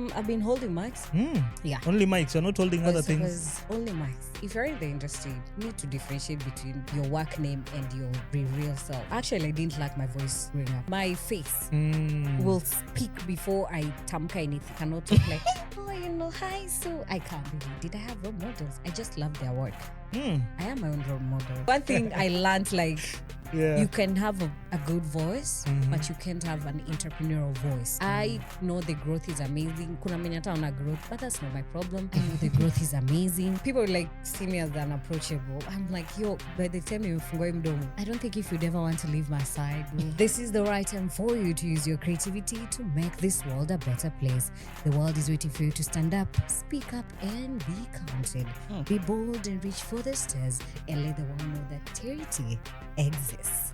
I've been holding mics. Yeah. Only mics. You're not holding other things. Only mics. If you're in the industry, you need to differentiate between your work name and your real self. Actually, I didn't like my voice growing up. My face will speak before I tamka anything. I cannot talk like, hi. So I can't really. Did I have role models? I just love their work. I am my own role model. One thing I learned, you can have a good voice, but you can't have an entrepreneurial voice. I know the growth is amazing. Kuna minyata on a growth, but that's not my problem. I know the growth is amazing. People see me as unapproachable. I'm like, by the time you fungue mdomo, I don't think if you'd ever want to leave my side, this is the right time for you to use your creativity to make this world a better place. The world is waiting for you to stand up, speak up, and be counted. Be bold and reach for the stars, and let the world know that charity exists.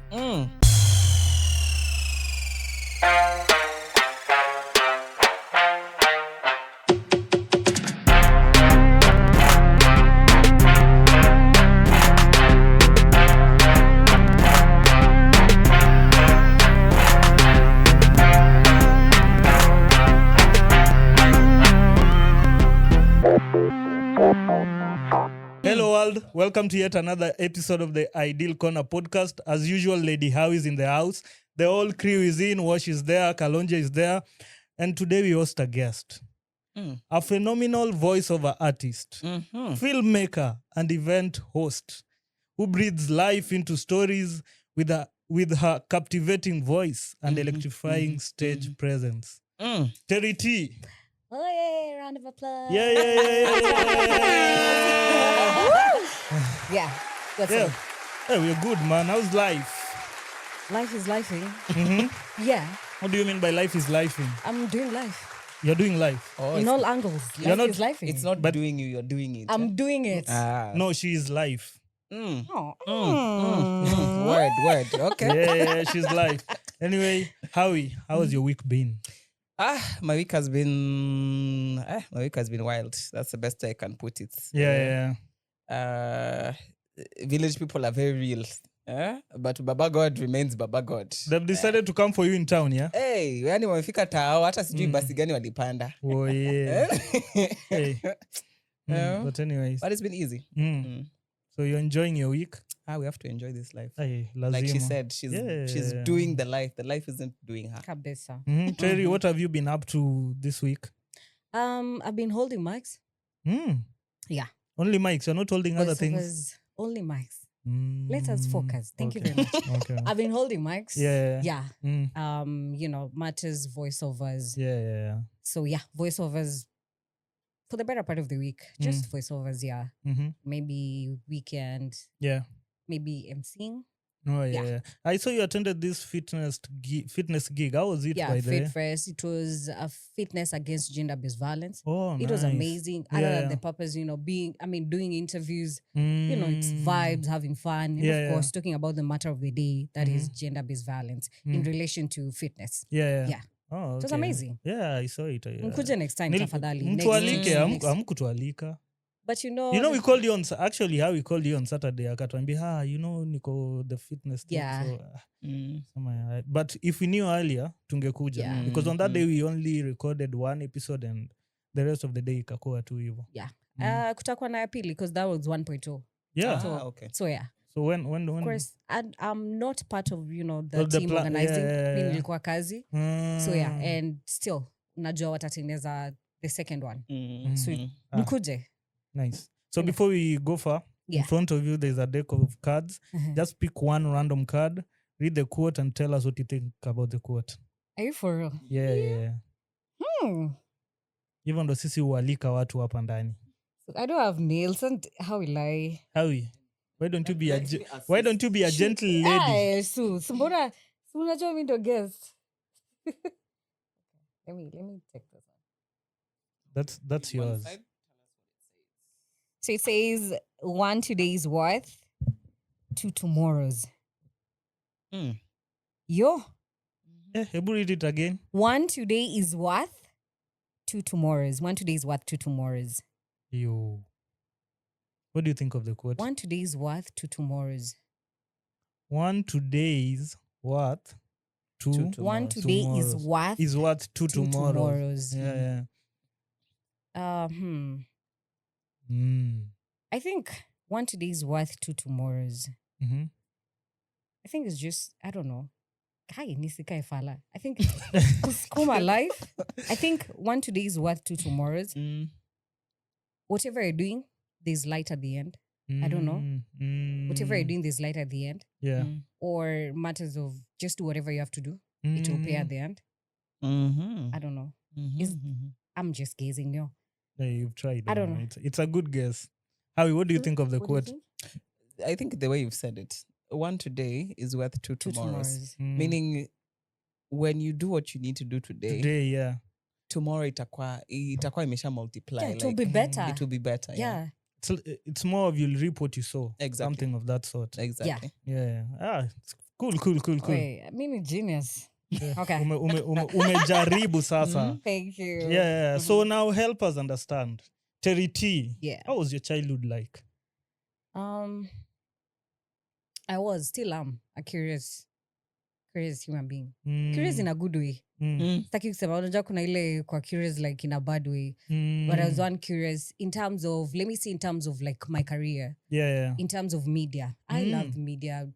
Hello world, welcome to yet another episode of the Ideal Corner podcast. As usual, Lady Hawi is in the house. The whole crew is in. Wash is there, Kalonje is there. And today we host a guest. A phenomenal voiceover artist, filmmaker, and event host who breathes life into stories with her captivating voice and electrifying stage presence. Terry T. Oh, yeah, round of applause. Yeah. Yeah. What's up? Hey, we're good, man. How's life? Life is lifing. Yeah. What do you mean by life is lifing? I'm doing life. You're doing life? Oh, in all angles. Life is lifing. It's not doing you, you're doing it. I'm doing it. No, she is life. Word. Okay. Yeah, she's life. Anyway, Howie, how has your week been? My week has been wild. That's the best I can put it. Yeah. Village people are very real. But Baba God remains Baba God. They've decided to come for you in town, yeah? Hey, yani wamefika tao hata sijui basi gani walipanda. Oh, yeah. Hey. But anyways. But it's been easy. So you're enjoying your week? We have to enjoy this life. Hey, like she said, she's doing the life. The life isn't doing her. Kabisa. Terry, what have you been up to this week? I've been holding mics. Yeah. Only mics. You're not holding other things? Only mics. Let us focus. Thank you very much. Okay. I've been holding mics. Yeah. Matters, voiceovers. Yeah. So voiceovers for the better part of the week. Just voiceovers, yeah. Maybe weekend. Yeah. Maybe emceeing. Oh, yeah. I saw you attended this fitness gig. How was it, by the way? FitFest. It was a fitness against gender-based violence. Oh, It was amazing. Other than the purpose, doing interviews, it's vibes, having fun. And of course, talking about the matter of the day, that is gender-based violence in relation to fitness. Yeah. Oh, okay. It was amazing. Yeah, I saw it. Mkuje next time, tafadhali. Mtualike, hamkutualika. But we called you on, actually, how we called you on Saturday, akatuambia, niko the fitness thing. Yeah. So, but if we knew earlier, tungekuja. Yeah. Because on that day, we only recorded one episode and the rest of the day ikakuwa tu hivyo. Yeah. Kutakuwa na ya pili, because that was 1.0. Yeah. Okay. So, yeah. So when? Of course, I'm not part of, the team organizing. Mimi nilikuwa kazi. So, yeah. And still, najua watatengeneza the second one. So, mkuje. Nice. So before we go far, in front of you there's a deck of cards. Just pick one random card, read the quote, and tell us what you think about the quote. Are you for real? Yeah. Even ndo sisi ualika watu hapa ndani. I don't have nails, and how will I? Howie, why don't you be a gentle lady? Mbona unajua mimi ndo guest. Let me take this one. That's yours. So it says, 1 today's worth, 2 tomorrow's. Yo. Hebu read it again. 1 today is worth, 2 tomorrow's. 1 today's worth, 2 tomorrow's. Yo. What do you think of the quote? 1 today's worth, 2 tomorrow's. 1 today's worth, 2 1 today tomorrow's. is worth 2 tomorrows. tomorrows. Yeah. I think one today is worth two tomorrows. Mm-hmm. I think it's just, I don't know. Kai nisikae fala. I think kuskuma life. I think one today is worth two tomorrows. Whatever you're doing, there's light at the end. I don't know. Whatever you're doing, there's light at the end. Yeah. Or matters of just do whatever you have to do. It will pay at the end. I don't know. I'm just gazing, yo. Yeah, you've tried. I don't know. It's a good guess. Howie, what do you think of the What do you quote? think? I think the way you've said it, one today is worth two tomorrows. Meaning, when you do what you need to do today, yeah. tomorrow itakuwa imesha multiply. Yeah, it will be better. It will be better. Yeah. It's more of you'll reap what you sow. Exactly. Something of that sort. Exactly. Yeah. It's cool. Wait, mimi genius. Okay. Umejaribu sasa. Thank you. Yeah. So now help us understand. Terry T. Yeah. How was your childhood like? I was, still am, a curious human being. Curious in a good way. Sitaki kusema unajua kuna ile kwa curious like in a bad way. But I was one curious in terms of, let me see, in terms of like my career. Yeah. In terms of media. I loved media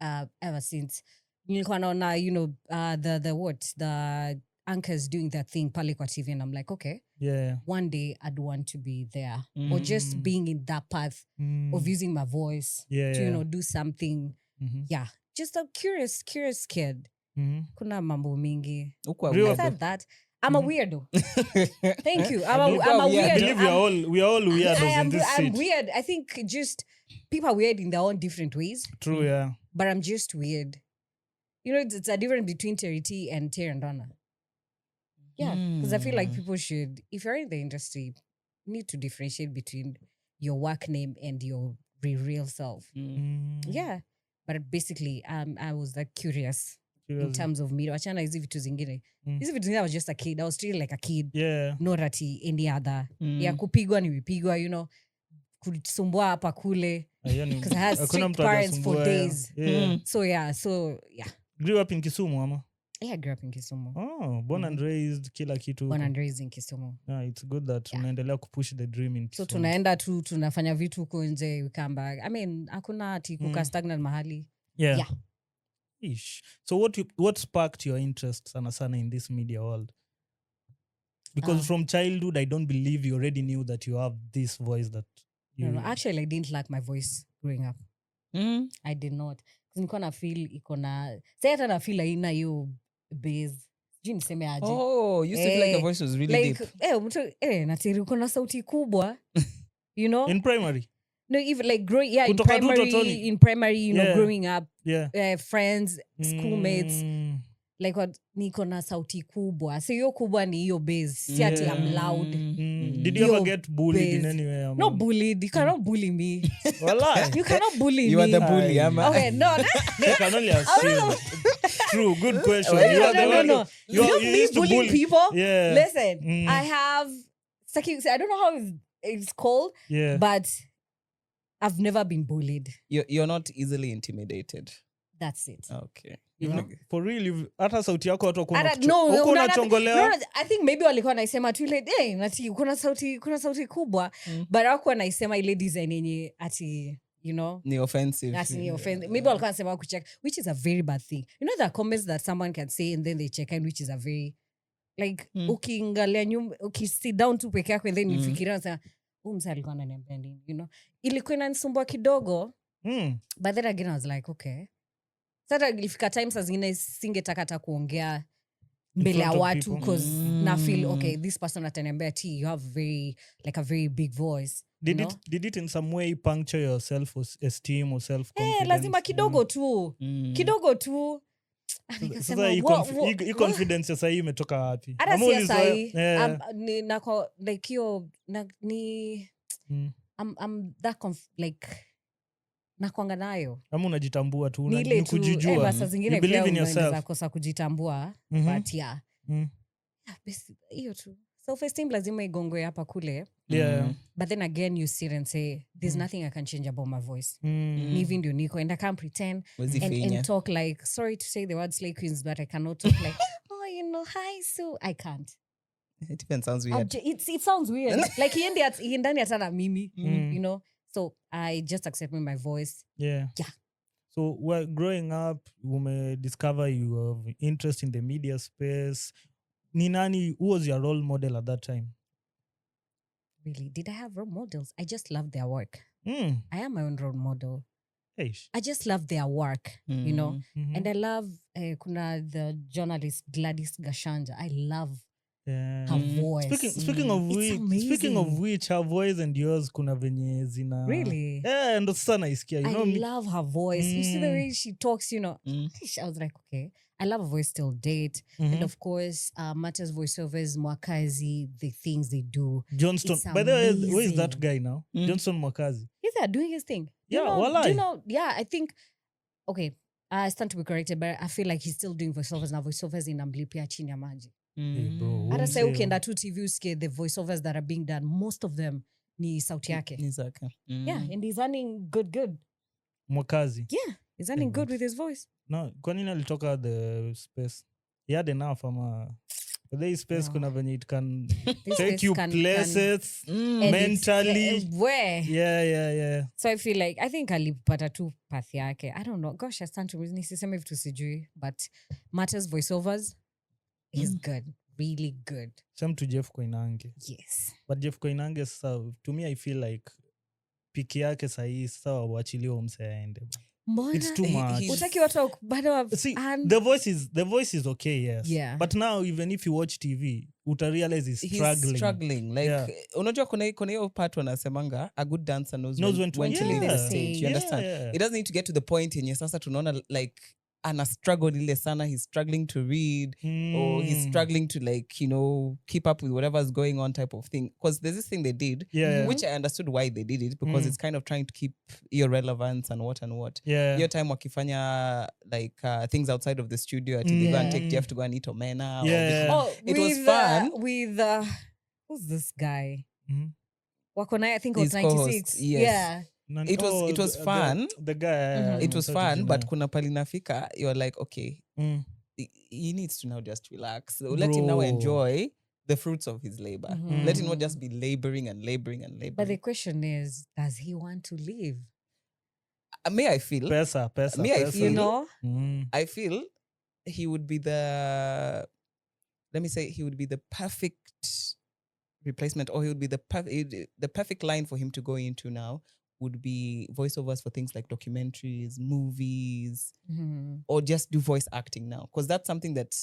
ever since. Nilikuwa naona, you know, the anchors doing that thing pale kwa TV, and I'm like, okay. Yeah. One day I'd want to be there. Or just being in that path of using my voice to, you know, do something. Yeah. Just a curious kid. Kuna mambo mingi. Aside that, I'm a weirdo. Thank you. I'm a weirdo. I believe we are all weirdos in this I'm seat. weird. I think just people are weird in their own different ways. True, yeah. But I'm just weird. You know, it's a difference between Terry T and Terry and Donna. Yeah, because I feel like people should, if you're in the industry, need to differentiate between your work name and your real self. Yeah, but basically, I was like curious in terms of media. Wachana hizi vitu zingine. Hizi vitu zingine, I was just a kid. I was treated like a kid. Yeah. Not at any other. Yeah, kupigwa nimepigwa, you know, kusumbua hapa kule. Because I had strict parents for days. Yeah. So yeah. Grew up in Kisumu, ama? Yeah, I grew up in Kisumu. Oh, born and raised, kila kitu. Born and raised in Kisumu. Yeah, it's good that unaendelea kupush the dream in Kisumu. So tunaenda tu, tunafanya vitu huko nje, we come back. I mean, hakuna ati kuka stagnant mahali. Yeah. Ish. So what sparked your interest sana in this media world? Because from childhood, I don't believe you already knew that you have this voice that you... No. Actually, I didn't like my voice growing up. I did not. Nilikuwa na feel iko na... Say hata na feel haina hiyo base. Sijui niseme aje. Oh, you used to feel like your voice was really like, deep. Natiri uko na sauti kubwa. You know? In primary? No, even like growing, yeah, in Kutoka primary, you know, growing up, friends, schoolmates, like what, niko na sauti kubwa. So hiyo kubwa ni hiyo base. Si ati I'm loud. Did you ever get bullied in any way? No bullied. You cannot bully me. Wallah. You cannot bully me. You are the bully, Ama. Okay, no. I can only assume. True, good question. No. You used to bullying people? Yeah. Listen, I have, I don't know how it's called, but I've never been bullied. You're not easily intimidated. That's it. Okay. For real, hata sauti yako watu no, I think maybe walikuwa naisema tu ile nati kuna sauti kubwa, but hawakuwa naisema ile design yenye ati, you know, ni offensive. That's ni offensive. Maybe walikuwa nasema kucheck, which is a very bad thing. You know, there are comments that someone can say and then they check in, which is a very, like, ukiangalia nyuma, sit down tu peke yako and then ufikiria unasema msa alikuwa ananiambia nini, you know. Ilikuwa inanisumbua kidogo, but then again I was like, okay. Sasa ilifika time saa zingine singetaka hata kuongea mbele ya watu because na feel, okay, this person ataniambia you have a very big voice. Did it in some way puncture your self-esteem or self-confidence? Lazima kidogo tu. Kidogo tu. Sasa hii confidence ya sahi imetoka wapi? Hata si sahi. Like yo, I'm that like nakuanga nayo. Ama unajitambua tu, ni kujijua. Saa zingine you believe in yourself. Unaweza kosa kujitambua, but yeah. Hiyo tu. Self-esteem lazima igongwe hapa kule. Yeah. But then again you sit and say there's nothing I can change about my voice. Even ndio niko and I can't pretend and talk like, sorry to say the word slay queens, but I cannot talk like, oh, you know, hi Sue. I can't. It even sounds weird. It sounds weird. Like he ndani hata na mimi, you know. So I just accept my voice. Yeah. So growing up, you discover you have interest in the media space. Who was your role model at that time? Really? Did I have role models? I just love their work. I am my own role model. Eish. I just love their work, you know. And I love the journalist Gladys Gashanja. I love her voice. Speaking of which, her voice and yours kuna venye zina. Really? Yeah, ndo sasa naisikia. I love her voice. You see the way she talks, you know. I was like, okay. I love her voice till date. And of course, Matters voiceovers, Mwakazi, the things they do. Johnston. By the way, where is that guy now? Johnston Mwakazi. He's there doing his thing. Yeah, do you know? Yeah, I think, okay, I stand to be corrected, but I feel like he's still doing voiceovers now. Voiceovers in Amblipia chini ya maji. Hata say ukienda tu TV usikie the voiceovers that are being done, most of them ni sauti yake. Yeah, and he's earning good. Mwakazi. Yeah, he's earning good with his voice. No, kwa nini alitoka the space? He had enough the space kuna venye it can take you places mentally. Where? Yeah. So I feel like, I think alipata tu path yake. I don't know. Gosh, I stand to nisiseme vitu sijui, but Matters voiceovers is good. Really good. Same to Jeff Koinange. Yes. But Jeff Koinange, to me, I feel like piki yake sahi sasa wachiliwa mse aende. It's too much. Utaki watu bado see, the voice is okay, yes. Yeah. But now even if you watch TV, uta realize he's struggling. Like unajua kuna hiyo part wanasemanga a good dancer knows when to leave the stage. You understand? Yeah. It doesn't need to get to the point yenye sasa tunaona like ana struggle ile sana, he's struggling to read or he's struggling to like, you know, keep up with whatever's going on type of thing. Because there's this thing they did, which I understood why they did it, because it's kind of trying to keep your relevance and what. Yeah. Your time wakifanya like things outside of the studio, they go and take Jeff to go and eat omena. Yeah. It was fun. With who's this guy? Wakona, I think it was 96. Yes. Yeah. It was fun. The guy. It was fun, but kuna palinafika, you're like, okay, he needs to now just relax. So let him now enjoy the fruits of his labor. Let him not just be laboring. But the question is, does he want to leave? May I feel? Pesa. I feel, you know? I feel he would be the perfect replacement, or he would be the perfect line for him to go into now. Would be voiceovers for things like documentaries, movies, or just do voice acting now. Because that's something that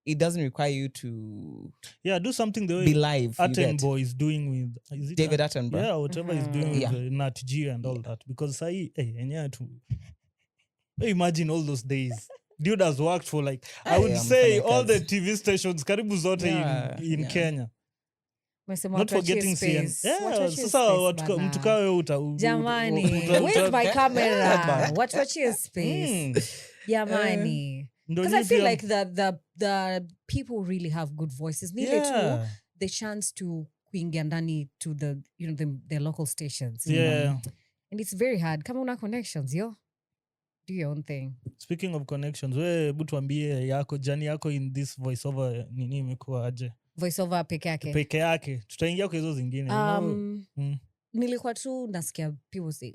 it doesn't require you to do something the way be live. Attenborough is doing with David Attenborough. Yeah, whatever he's doing with Nat G and all that. Because imagine all those days. Dude has worked for like, I would say all the TV stations, karibu zote in Kenya. Not forgetting space. Sasa mtu kawe jamani, where's my camera? Watchie space. Jamani. Because I feel like the people really have good voices. Nile too, the chance to kuingia ndani to the, you know, the local stations. You know? And it's very hard. Kama una connections, do your own thing. Speaking of connections, hebu tuambie jani yako in this voiceover nini imekuwa aje? Voiceover peke yake. Tutaingia kwa hizo zingine. Nilikuwa tu nasikia people say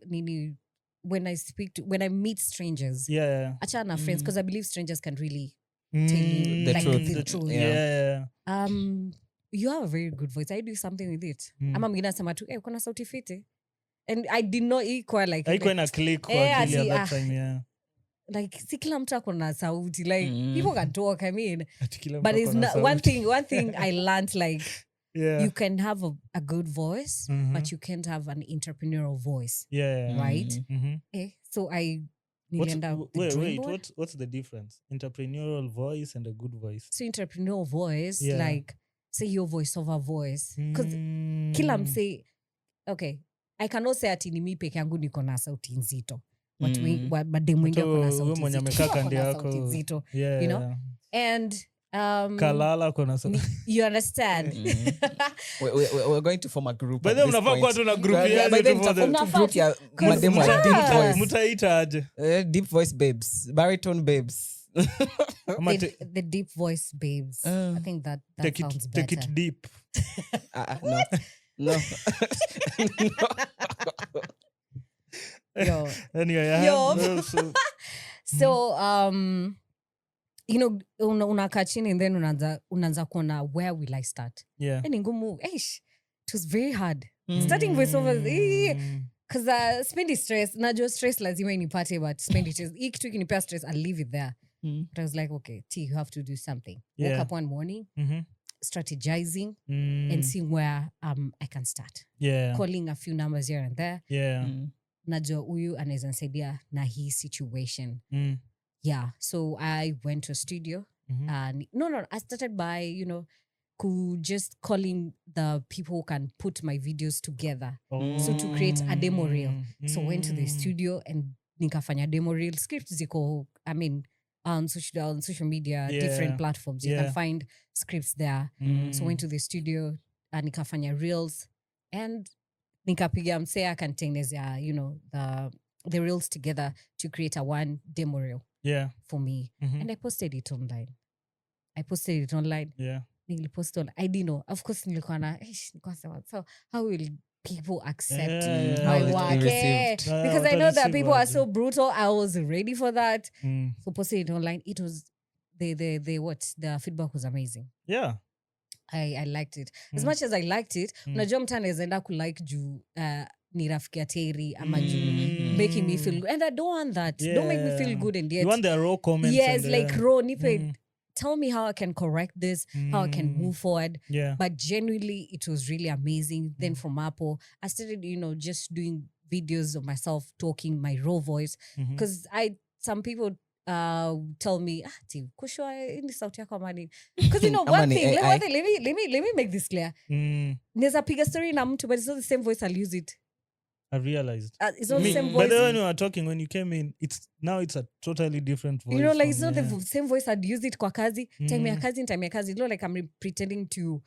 when I meet strangers. Achana friends, because I believe strangers can really tell you the truth. Yeah. You have a very good voice. I do something with it. Ama mwingine anasema tu, uko na sauti fiti. And I did not equal like haikuwa na click kwa akili at that time, like si kila mtu ako na sauti, like people can talk, I mean, but it's not one thing I learned, like you can have a good voice, but you can't have an entrepreneurial voice, right? So I what's the difference? Entrepreneurial voice and a good voice. So entrepreneurial voice, like say your voiceover voice, because kila mse, okay, I cannot say ati ni mi peke yangu niko na sauti nzito. Mademu wengi wako na sauti nzito. You know? And Kalala kona sauti. You understand? We're going to form a group. By then unafaa kuwa tuna group ya group ya mademu wa deep voice. Mutaita aje? Deep voice babes, baritone babes. The deep voice babes. I think that sounds better. Take it deep. No. No. Yo. Anyway, Yo. So unakaa chini and then unaanza kuona where will I start? Yeah. Ni ngumu. It was very hard. Starting voiceovers because spendi stress. Najua stress lazima inipate, but spendi stress. Hii kitu ikinipea stress, I'll leave it there. But I was like, okay, you have to do something. Woke up one morning, strategizing and seeing where I can start. Yeah. Calling a few numbers here and there. Yeah. Najua huyu anaweza nisaidia na hii situation. Yeah, so I went to a studio and I started by, just calling the people who can put my videos together. So to create a demo reel. So went to the studio and nikafanya demo reel. Scripts ziko, on social media, different platforms. You can find scripts there. So went to the studio and nikafanya reels and nikapiga msea akanitengenezea, the reels together to create a one demo reel. Yeah. For me. And I posted it online. Yeah. Nilipost on. I didn't know. Of course, nilikuwa so how will people accept How my will it work? be received? Because I know that people are so brutal. I was ready for that. So posted it online. It was the feedback was amazing. Yeah. I liked it. As much as I liked it, unajua mtu anaweza enda kulike juu ni rafiki ya Terry ama juu making me feel good. And I don't want that. Don't make me feel good and yet. You want the raw comments. Yes, like raw. Tell me how I can correct this, how I can move forward. Yeah. But genuinely, it was really amazing. Then from Apple, I started, just doing videos of myself talking my raw voice. Because some people tell me, kushwa ini sauti yako amani. Because one thing, let me make this clear. There's a bigger story na mtu, but it's not the same voice. I'll use it. I realized. It's not the same voice. But when you were talking, when you came in, it's a totally different voice. It's not the same voice I'd use it kwa kazi. Time ya kazi. Like I'm pretending to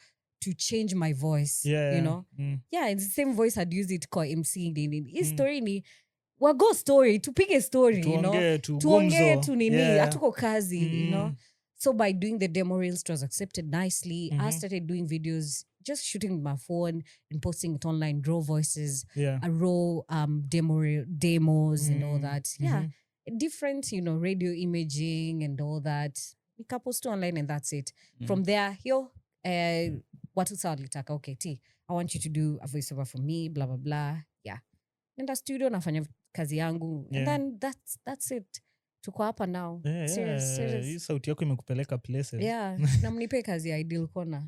change my voice. Yeah. Yeah, it's the same voice I'd use it kwa MC. Hii story ni wago story, tupige story, tuongee tu nini, hatuko kazi, So by doing the demo reels, it was accepted nicely. I started doing videos, just shooting with my phone and posting it online, raw voices, raw demos and all that. Yeah, different, radio imaging and all that. Nika post online and that's it. From there, watu sawa litaka, okay, I want you to do a voiceover for me, blah, blah, blah. Yeah. Nenda studio, nafanya kazi yangu. And then that's it. Tuko hapa now. Serious. Hii sauti yako imekupeleka places. Yeah, na mnipe kazi ya Ideal Corner.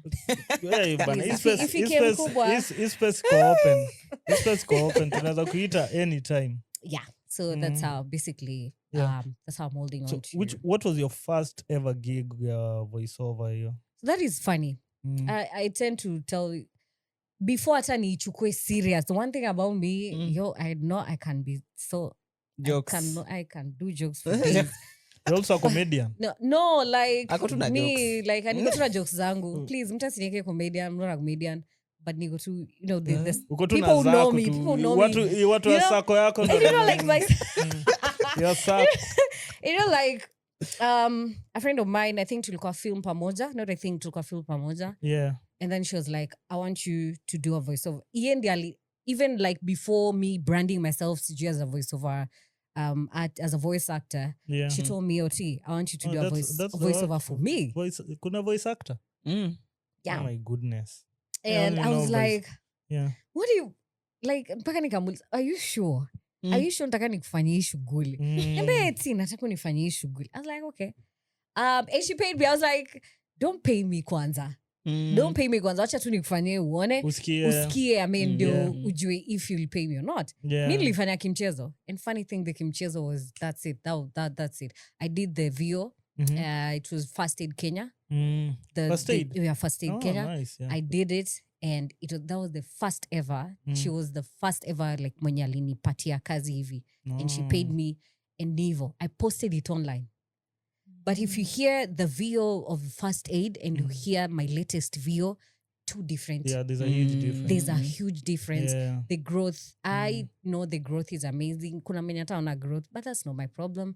Hii space ko open. Hii space ko open. Tunaweza kuita anytime. Yeah, so that's how basically that's how I'm holding on to. What was your first ever gig voiceover here? So that is funny. I tend to tell you, before hata niichukue serious, the one thing about me, I know I can be so jokes. I can do jokes for days. You're also a comedian. No, like me, jokes. like niko tu na jokes zangu. Please, mtu asinieke comedian, I'm not a comedian, but niko tu, the people who know me, people know me. Watu wa sako yako. Like my your sako. Like a friend of mine, I think tulikuwa film pamoja. Tulikuwa film pamoja. Yeah. And then she was like, I want you to do a voiceover. Even like before me branding myself as a voiceover, as a voice actor, she told me, I want you to do a voiceover for me. Kuna voice actor? Yeah. Oh my goodness. And I was like, yeah. What do you, like, mpaka nikamuliza, are you sure? Are you sure nataka nikufanyie hii shughuli? Niambie nataka nifanyie hii shughuli. I was like, okay. And she paid me. I was like, don't pay me kwanza. Don't pay me kwanza. Wacha tu nikufanyie uone. Usikie, ndio ujue if you'll pay me or not. Yeah. Mi nilifanya kimchezo. And funny thing, the kimchezo was, that's it. That's it. I did the VO. It was First Aid Kenya. First Aid? Yeah, First Aid Kenya. Nice, yeah. I did it. And that was the first ever. She was the first ever like mwenye alinipatia kazi hivi. And she paid me in Nivo. I posted it online. But if you hear the VO of First Aid and you hear my latest VO, two different. Yeah, there's a huge difference. There's a huge difference. Yeah. The growth, I know the growth is amazing. Kuna mwenye hata ona growth, but that's not my problem.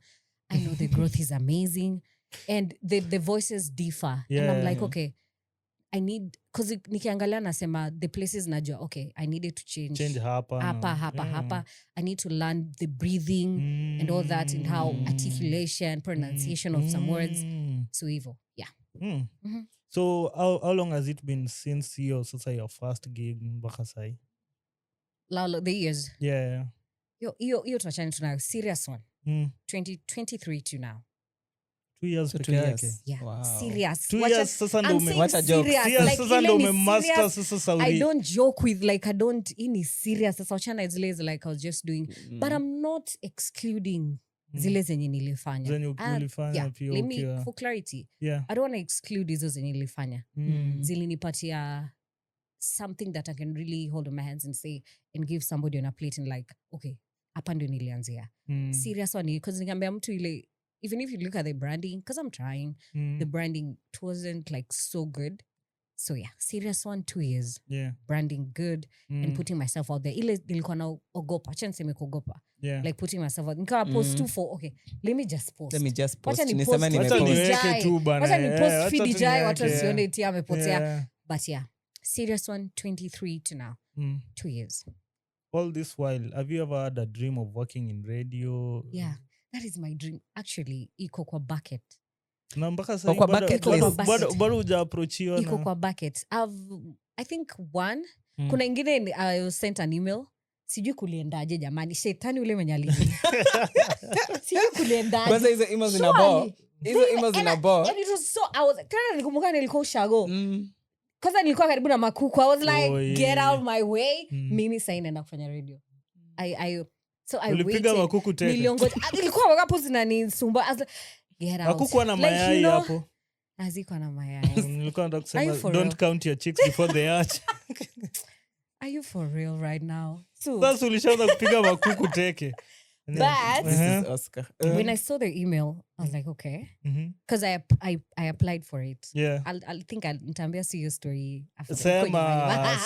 I know the growth is amazing. And the voices differ. And I'm like, okay, I need, because nikiangalia nasema the places najua, okay, I needed to change hapa. I need to learn the breathing and all that and how articulation, pronunciation of some words. So evil, yeah. So how long has it been since your first gig mpaka sai? The years. Yeah. Yo tuachane tunayo serious one. 2023 to now. 2 years So peke 2 years. yake. Yeah, Wow. serious. 2 years sasa ndo What a joke. Like, sasa ndo ile ni umemaster serious. sasa sauri. I don't joke with, like, I don't, ini serious. Sasa wachana zile like I was just doing. But I'm not excluding zile zenye nilifanya. Zenye ulifanya pia let me, ukiwa. for clarity, Yeah. I don't want to exclude hizo zenye nilifanya. Zilinipatia something that I can really hold in my hands and say, and give somebody on a plate and like, okay, hapa ndio nilianzia. Serious one, because nikamwambia mtu ile, even if you look at the branding, because I'm trying, the branding wasn't like so good. So yeah, serious one, 2 years. Yeah. Branding good and putting myself out there. Ile nilikuwa na ogopa, acha niseme kuogopa. Yeah. Like putting myself out. Nikawa post too for, okay, let me just post. Wacha ni niseme post Wacha nimepost. niweke tu bana. Wacha ni post wacha feed tu ijai, niweke, watu wasione tia amepotea. Yeah. But yeah, serious one, 23 to now. 2 years. All this while, have you ever had a dream of working in radio? Yeah, that is my dream. Actually, iko kwa bucket. Na mpaka sasa Kwa bucket list. bado huja-approachiwa Iko na- kwa bucket. I think one, kuna ingine I was sent an email. Sijui kuliendaje jamani. Shetani ule mwenye alini. Sijui kuliendaje. Kwanza hizo emails zina bore. Hizo emails zina bore. And it was so, tena nikumbuka nilikuwa ushago. Kwanza nilikuwa karibu na makuku. I was like, get out my way. Mimi sasa inaenda kufanya radio. So I Ulipiga waited. makuku tena. Niliongoja. Ilikuwa wakapo zinanisumbua. I was like, get out. Hakukuwa na mayai hapo. Hazikuwa na mayai. Nilikuwa nataka Are you kusema for don't real? count your chicks before they hatch. Are you for real right now? So, Sasa ulishaanza kupiga makuku teke. but This is Oscar. when I saw the email, I was like, okay. Because I applied for it. Yeah. I'll think nitaambia see your story after. Sema.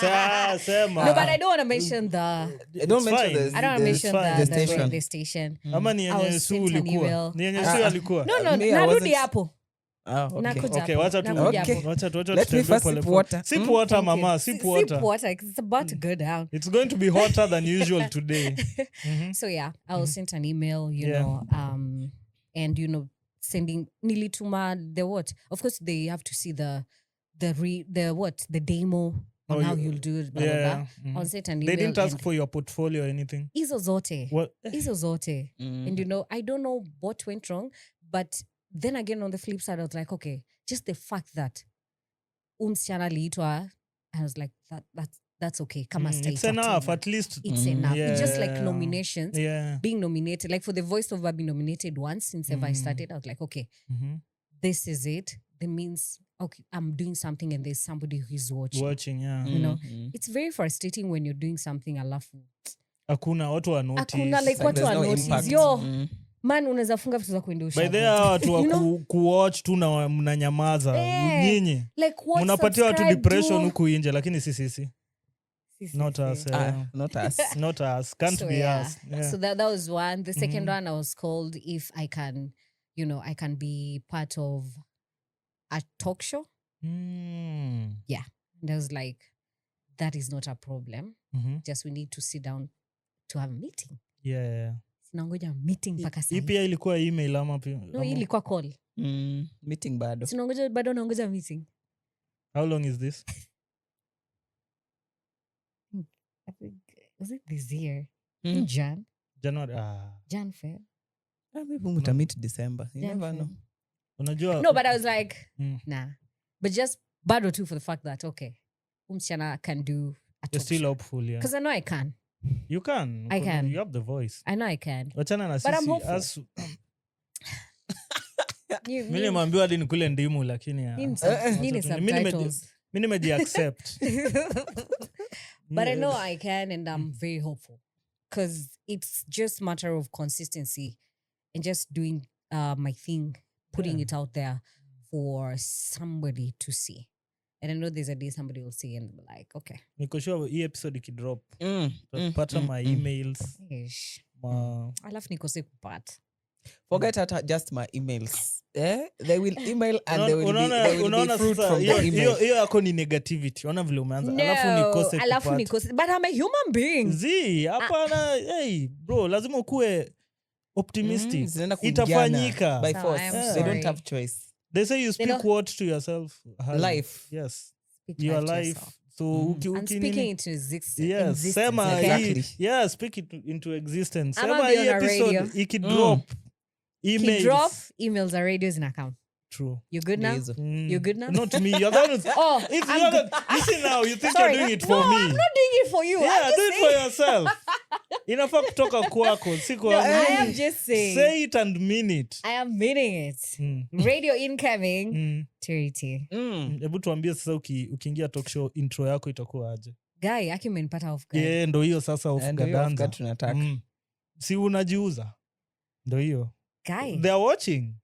No, but I don't want to mention the. Don't mention fine. the I don't want to mention the station. the station. Ama ni I yenye was Su sent an ulikuwa. email. Ni yenye Su alikuwa. No, Me, I narudi wasn't- hapo. Okay. Nakuja Okay, hapo. wacha tu. Nakuja Okay. hapo. Wacha Let me tutembee first pole sip pole. water. Sip water, Thank mama. you. Sip Sip water. water. It's about to go down. It's going to be hotter than usual today. So yeah, I was sent an email, you Yeah. know, and sending nilituma the what? Of course, they have to see the demo on how you'll do it. Blah, blah, Yeah. blah. I was sent an email. They didn't ask and for your portfolio or anything. hizo zote. What? Hizo zote. And I don't know what went wrong, but then again on the flip side, I was like, okay, just the fact that msichana aliitwa, I was like, that's okay. Kama state. It's enough, at least. It's enough. It's just like Yeah. nominations. Yeah. Being nominated, like for the voiceover, being nominated once since ever I started. I was like, okay, this is it. That means, okay, I'm doing something and there's somebody who's watching. Yeah. You know, it's very frustrating when you're doing something alafu. Hakuna watu wa notice. Hakuna like watu there's wa no notice. impact. Yo, man, unaweza funga vitu za kuenda By ushago. the way, watu wa You know? kuwatch tu na mnanyamaza. Nyinyi. Like what? Mnapatia watu subscribe depression to? huku nje lakini sisi. Not us. Not us. Not us. Can't So, be yeah. us. Yeah. So that was one. The second one, I was called if I can, I can be part of a talk show. Yeah. And I was like, that is not a problem. Just we need to sit down to have a meeting. Yeah. Sinangoja meeting mpaka Hii sasa. pia ilikuwa email ama pia? No, hii ilikuwa call. Meeting bado. Sinangoja bado naongoja meeting. How long is this? I think, was it this year? Mm. In Jan? January. Jan Fair? Maybe mutamit December. You Jan never Fair. know. Unajua? No, but I was like, Mm. nah. But just bado too for the fact that, okay, msichana can do a You're talk still show. hopeful, yeah. Because I know I can. You can. I can. You have the voice. I know I can. Wachana na But I'm sisi. hopeful. Mimi nimeambiwa hadi nikule ndimu lakini Nini Mimi subtitles. nimeji-accept. But I know I can, and I'm very hopeful. Because it's just matter of consistency and just doing my thing, putting it out there for somebody to see. And I know there's a day somebody will see and be like, okay. Niko sure hii episode ikidrop. Tutapata my emails. Ish. Ma... Alafu nikose kupata. Forget just my emails. They will email and they will be fruit sasa, from the email. Hiyo yako ni negativity. Ona vile umeanza. No, alafu nikose. But I'm a human being. Hapana. Hey, bro, lazima ukue optimistic. Itafanyika. By force. They don't have choice. They say you speak what to yourself? Life. Yes. Speak Your life to life. yourself. So and speaking into existence. Yes, sema exactly. Yeah, speak it into existence. I'm Sema on the episode radio. ikidrop emails. Drop emails are radios in account. True. You good now? You good now? Not me. You're the one listen now, you think you're doing it for me. I'm not doing it for you. Yeah, do it for yourself. Inafaa kutoka kwako, si kwa I am just saying. Say it and mean it. I am meaning it. Radio incoming. Charity. Hebu tuambie sasa ukiingia talk show intro yako itakuwa aje? Guy, aki umenipata off guard. Yeah, ndo hiyo sasa off guard tunataka. Si unajiuza. Ndo hiyo. Guy. They are watching.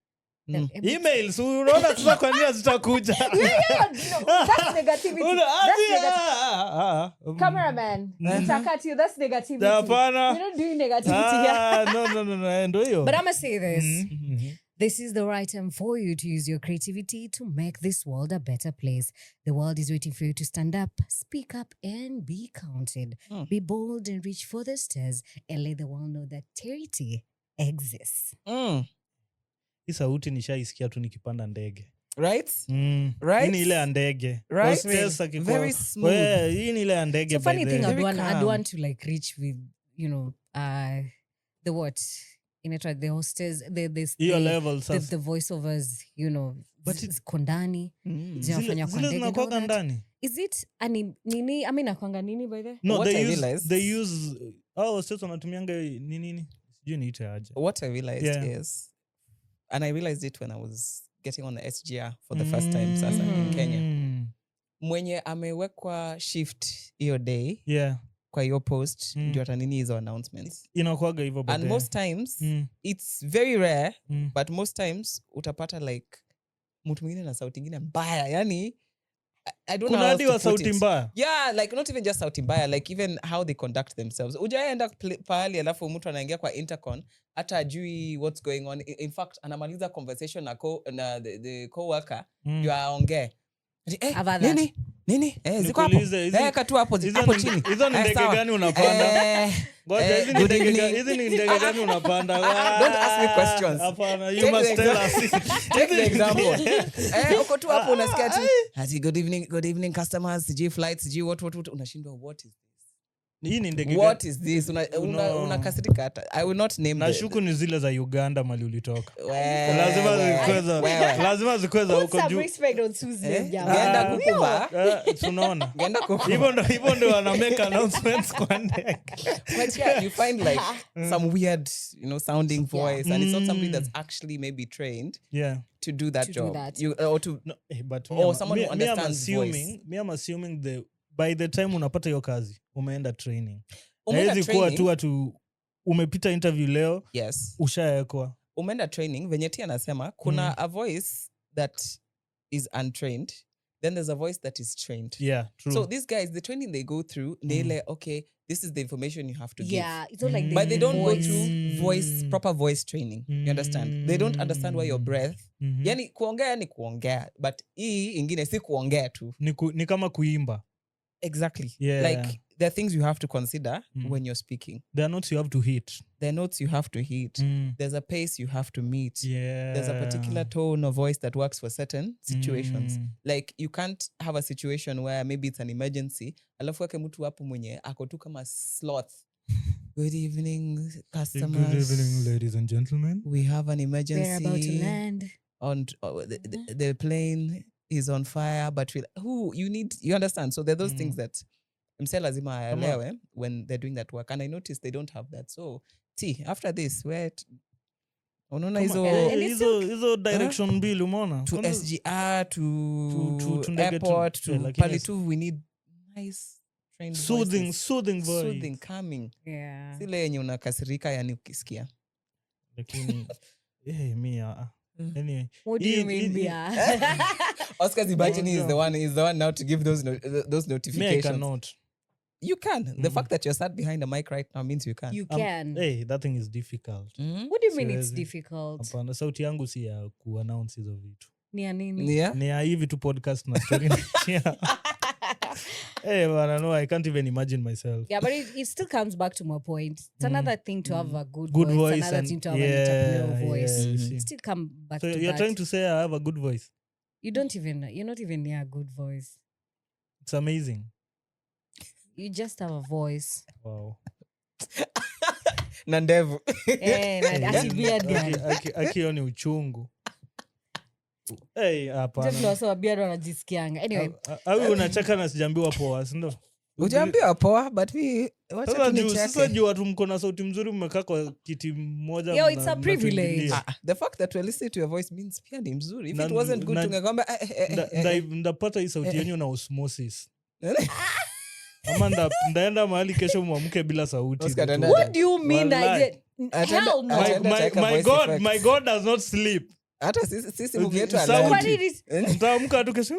Emails, unaona sasa kwa nini zitakuja? That's negativity. Cameraman, that's negativity. Hapana. We're not doing negativity here. No, ndo hiyo. But I'm going to say this. This is the right time for you to use your creativity to make this world a better place. The world is waiting for you to stand up, speak up, and be counted. Be bold and reach for the stairs and let the world know that charity exists. Hii sauti nishaisikia tu nikipanda ndege. Right? Hii ni ile ya ndege. Right? Very smooth. Hii ni ile ya ndege. So funny thing, I'd want to like reach with, you know, the what? The hostess, the voiceovers, you know, but it's kondani. Zile zinakuwaga ndani. Is it nini? I mean, nakuanga nini by the? No, they use hostess wanatumianga nini? Sijui niite aje. What I realized is, and I realized it when I was getting on the SGR for the first time sasa in Kenya. Mwenye amewekwa shift hiyo day. Yeah. Kwa hiyo post ndio atanini hizo announcements. Inakuwaga hivyo bado. And most times it's very rare, but most times utapata like mtu mwingine na sauti nyingine mbaya. Yani I don't know how to put sauti mbaya. Yeah, like not even just sauti mbaya, like even how they conduct themselves. Ujaenda pahali alafu mtu anaingia kwa intercom hata ajui what's going on. In fact, anamaliza conversation na the co-worker ndio aongee. Nini? Ziko hapo. Katu hapo chini. Hizo ni ndege gani unapanda? Ngoja, hizi ni ndege gani unapanda? Don't ask me questions. Hapana, you must tell us. Take the example. Uko tu hapo unasikia ati good evening customers, G flights, G what unashindwa what is this? Hii ni ndege gani? What is this? Unakasirika hata. I will not name. Nashuku ni zile za Uganda mali ulitoka. Lazima zikweza huko juu. Respect on Tuesday. Genda kukuba. Tunaona. Hivyo ndio wana make announcements kwa ndege. But yeah, you find like some weird, you know, sounding voice and it's not somebody that's actually maybe trained. Yeah. To do that job. Someone who understands voice. I'm assuming by the time unapata hiyo kazi umeenda training. Haiwezi kuwa tu atu umepita interview leo. Yes. Ushaekwa. Umeenda training venye tia anasema kuna a voice that is untrained, then there's a voice that is trained. Yeah, true. So these guys, the training they go through, okay, this is the information you have to give. Yeah, it's all like but they don't go through proper voice training. You understand? They don't understand why your breath. Yani kuongea, but hii ingine si kuongea tu. Ni kama kuimba. Exactly. Yeah. Like there are things you have to consider when you're speaking. There are notes you have to hit. There's a pace you have to meet. Yeah. There's a particular tone of voice that works for certain situations. Like you can't have a situation where maybe it's an emergency. Alafu wake mtu hapo mwenye ako tu kama sloth. Good evening, customers. Good evening, ladies and gentlemen. We have an emergency. We're about to land. The plane is on fire, but you understand. So there are those things that mse lazima aelewe when they're doing that work, and I noticed they don't have that. So after this unaona hizo direction mbili umeona to SGR to airport to Palitu, we need nice trained soothing voice, soothing, calming. Yeah, sile yenye unakasirika yani ukisikia lakini anyway, what do you mean Oscar Zibachini is the one now to give those notifications. Me, I cannot. You can. The fact that you're sat behind a mic right now means you can. You can. Hey, that thing is difficult. What do you mean it's Seriously. difficult? Hapana, sauti yangu si ya kuannounce hizo vitu. Ni ya nini? Yeah. Ni ya hivi tu podcast na story. Yeah. Hey, man, no, I can't even imagine myself. Yeah, but it still comes back to my point. It's another thing to have a good Good voice. voice Another and- thing to have an yeah, entrepreneurial voice. yeah, you see. Still come back So to you're that. trying to say I have a good voice. You're not even near a good voice. It's amazing. You just have a voice. Wow. Na ndevu. Ati beard gani? Akio ni uchungu. Hey, hapana. Just also beard wanajisikianga. Anyway, Awi unacheka na sijambiwa poa, si ndio? Ujaambiwa poa, but we wacha tu nicheke. Sasa juu watu mko na sauti mzuri mmekaa kwa kiti moja. Yo, it's a privilege. The fact that we're listening to your voice means pia ni mzuri. If Na- it wasn't good na- tungekwambia Ndapata hii sauti yenyu na osmosis. Ama ndaenda mahali kesho muamke bila sauti. Oscar, Tu. nenda- what do you mean? Wallahi. Hell no. Ataenda cheka voice effects. My God does not sleep. hata sisi Mungu yetu Sauti. aliona. What it is? Ntaamka tu kesho.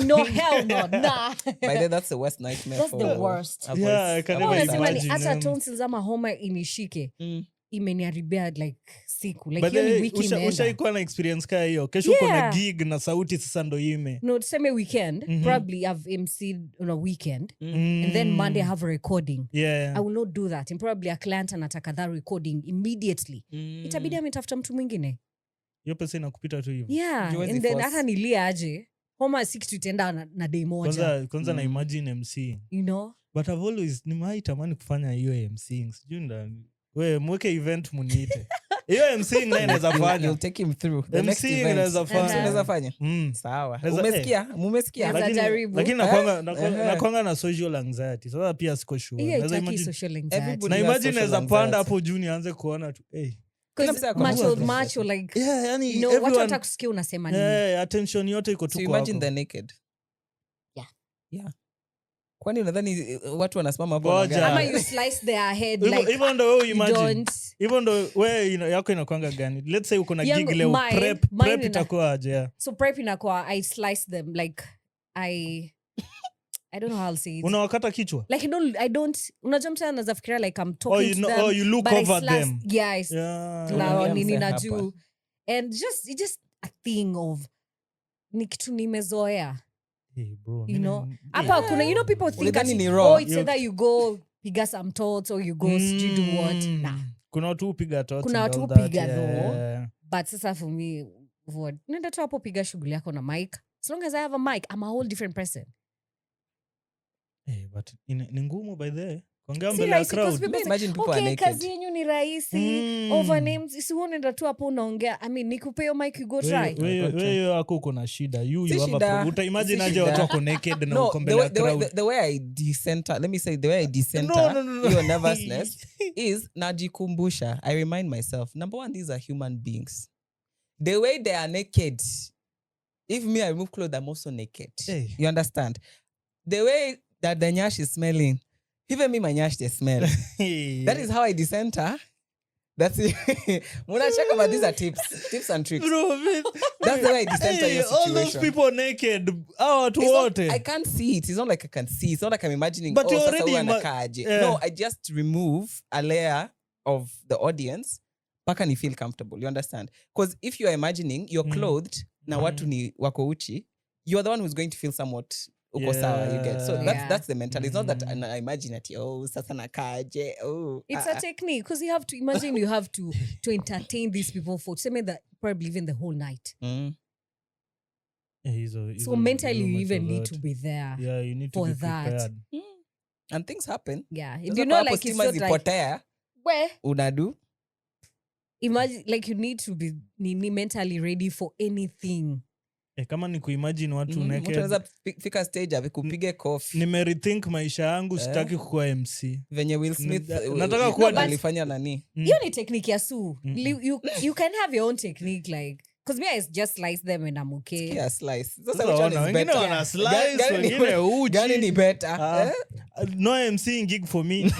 No, hell no. Nah. By the way, that's the worst nightmare That's for the worst. a Yeah, voice. I can A never voice. Unasema ni imagine, hata man. tonsils ama homa inishike. Imeniharibia like siku. Like But hiyo ni wiki imeenda. ushaikuwa na experience kaa hiyo kesho uko na Yeah. gig na sauti sasa ndo ime No, tuseme weekend. Probably I've MC'd on a weekend. And then Monday I have a recording. yeah. I will not do that. And probably a client anataka that recording immediately. Itabidi ametafuta mtu mwingine. Hiyo pesa inakupita tu hivyo. Yeah. Huwezi And then force. hata nilia aje. Homa si kitu itaenda na day moja. Kwanza na imagine MC. You know? But I've always nimewahi tamani kufanya hiyo MC. Sijui we mweke event muniite. Hiyo MC naye naweza You'll fanya. take him through the next MC event. naweza fanya. Unaweza fanya? Mm. Sawa. Naweza- Mumesikia? Naweza jaribu. Lakini nakwanga na social anxiety. Sasa pia siko sure. Hiyo Naweza itaki imagine- social anxiety. Everybody- na has imagine social naweza panda anxiety. hapo juu nianze kuona tu. Hey. Kila msee ako na Macho like Yeah, yani no, watu everyone- hata kusikia unasema nini. attention yote iko tu So kwako. imagine they're naked. Yeah. Kwani unadhani watu wanasimama hapo Ngoja. wanaongea? Ama you slice their head Hivyo- like hivyo ndo wewe you imagine. don't. Hivyo ndo wewe yako inakwanga gani? Let's say uko na Yangu- gig leo, mine prep ina- itakuwa aje? Yeah. So prep inakuwa I slice them like I don't know how I'll say it. Unawakata kichwa? Like I don't unajua mtu anaweza fikiria like I'm talking to them. You look but I over slice- them. Yes. Yeah. Na Unaambia nini mzee najuu. hapa. And it's just a thing of ni kitu nimezoea. Hey, bro, You know? mimi- Hapa kuna you know people think Ulidhani ati, ni raw. oh it's either you go piga some tots or you go sijui do what. Nah. Kuna watu hupiga tots Kuna and watu all that, hupiga though. yeah. But sasa for me what nenda tu hapo piga shughuli yako na mic. As long as I have a mic, I'm a whole different person. Hey, but ni ngumu by the way. Kuongea Si mbele ya rahisi 'cause crowd. people say, Imagine people are okay, naked. kazi yenyu ni rahisi. Over names, si unaenda tu hapo unaongea. I mean, nikupe hiyo mic you go try. Wewe wako uko na shida. You Si have a shida. problem. Uta-imagine Si aje shida. watu wako naked na No, uko mbele ya crowd. the way I decenter, let me say the way I decenter No. your nervousness is najikumbusha. I remind myself, number one, these are human beings. The way they are naked, if me I remove clothes, I'm also naked. Hey. You understand? The way that the nyash is smelling, even me, my nyash, they smell. That is how I decenter. That's it. Muna check about these are tips and tricks. Bro, man. That's the way I decenter your All those situation. people naked. Hao watu It's not- wote. I can't see it. It's not like I can see. It's not like I'm imagining. But you sasa already huyu anakaaje. yeah. No, I just remove a layer of the audience. Paka ni feel comfortable. You understand? Because if you are imagining you're clothed, na watu ni wako uchi, you are the one who's going to feel somewhat uko sawa. You get so Yeah. that's the mentality. It's not that I imagine that sasa nakaaje. It's a technique because you have to imagine you have to entertain these people for probably even the whole night. So mentally you even need to be there. Yeah, you need to for be that. prepared. And things happen. Yeah. Sasa You know, hapo like it's stima not like zipotea, where unadu. imagine like you need to be mentally ready for anything. Kama ni kuimagine watu Mtu naked. anaweza fika stage akupige kofi. Nimerethink maisha yangu, sitaki kukuwa MC. Venye Will Smith Nataka kuwa alifanya nani? Hiyo ni technique ya Sue. You can have your own technique like because me I just slice them and I'm okay. Yeah, slice. Sasa wengine wana slice, wengine uchi. Gani ni better? No MC gig for me.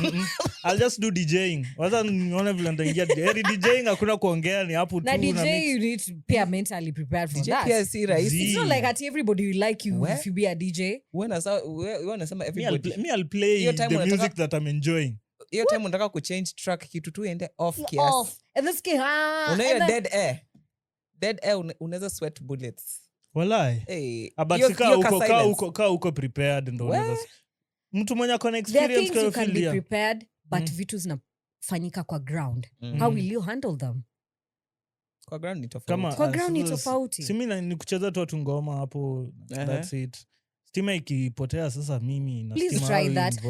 I'll just do DJing. Waza nione vile nitaingia DJing, hakuna kuongea, ni hapo tu na DJ you need to be mentally prepared for DJ that. pia si rahisi. It's not like at everybody will like you if you be a DJ. Wanasema everybody. Me I'll play the music that I'm enjoying. Hiyo time unataka kuchange track kitu tu ende off kiasi. Off. And this kid, unayo dead air. Dead air unaweza sweat bullets. Walai. Hey, kaa uko prepared ndo unaweza. Mtu mwenye akona experience kwa field. There are things you can be prepared, but vitu zinafanyika kwa ground. How will you handle them? Kwa ground ni tofauti. Kwa ground ni tofauti. Si mimi ni kucheza tu ngoma hapo, that's it. Stima ikipotea sasa mimi na please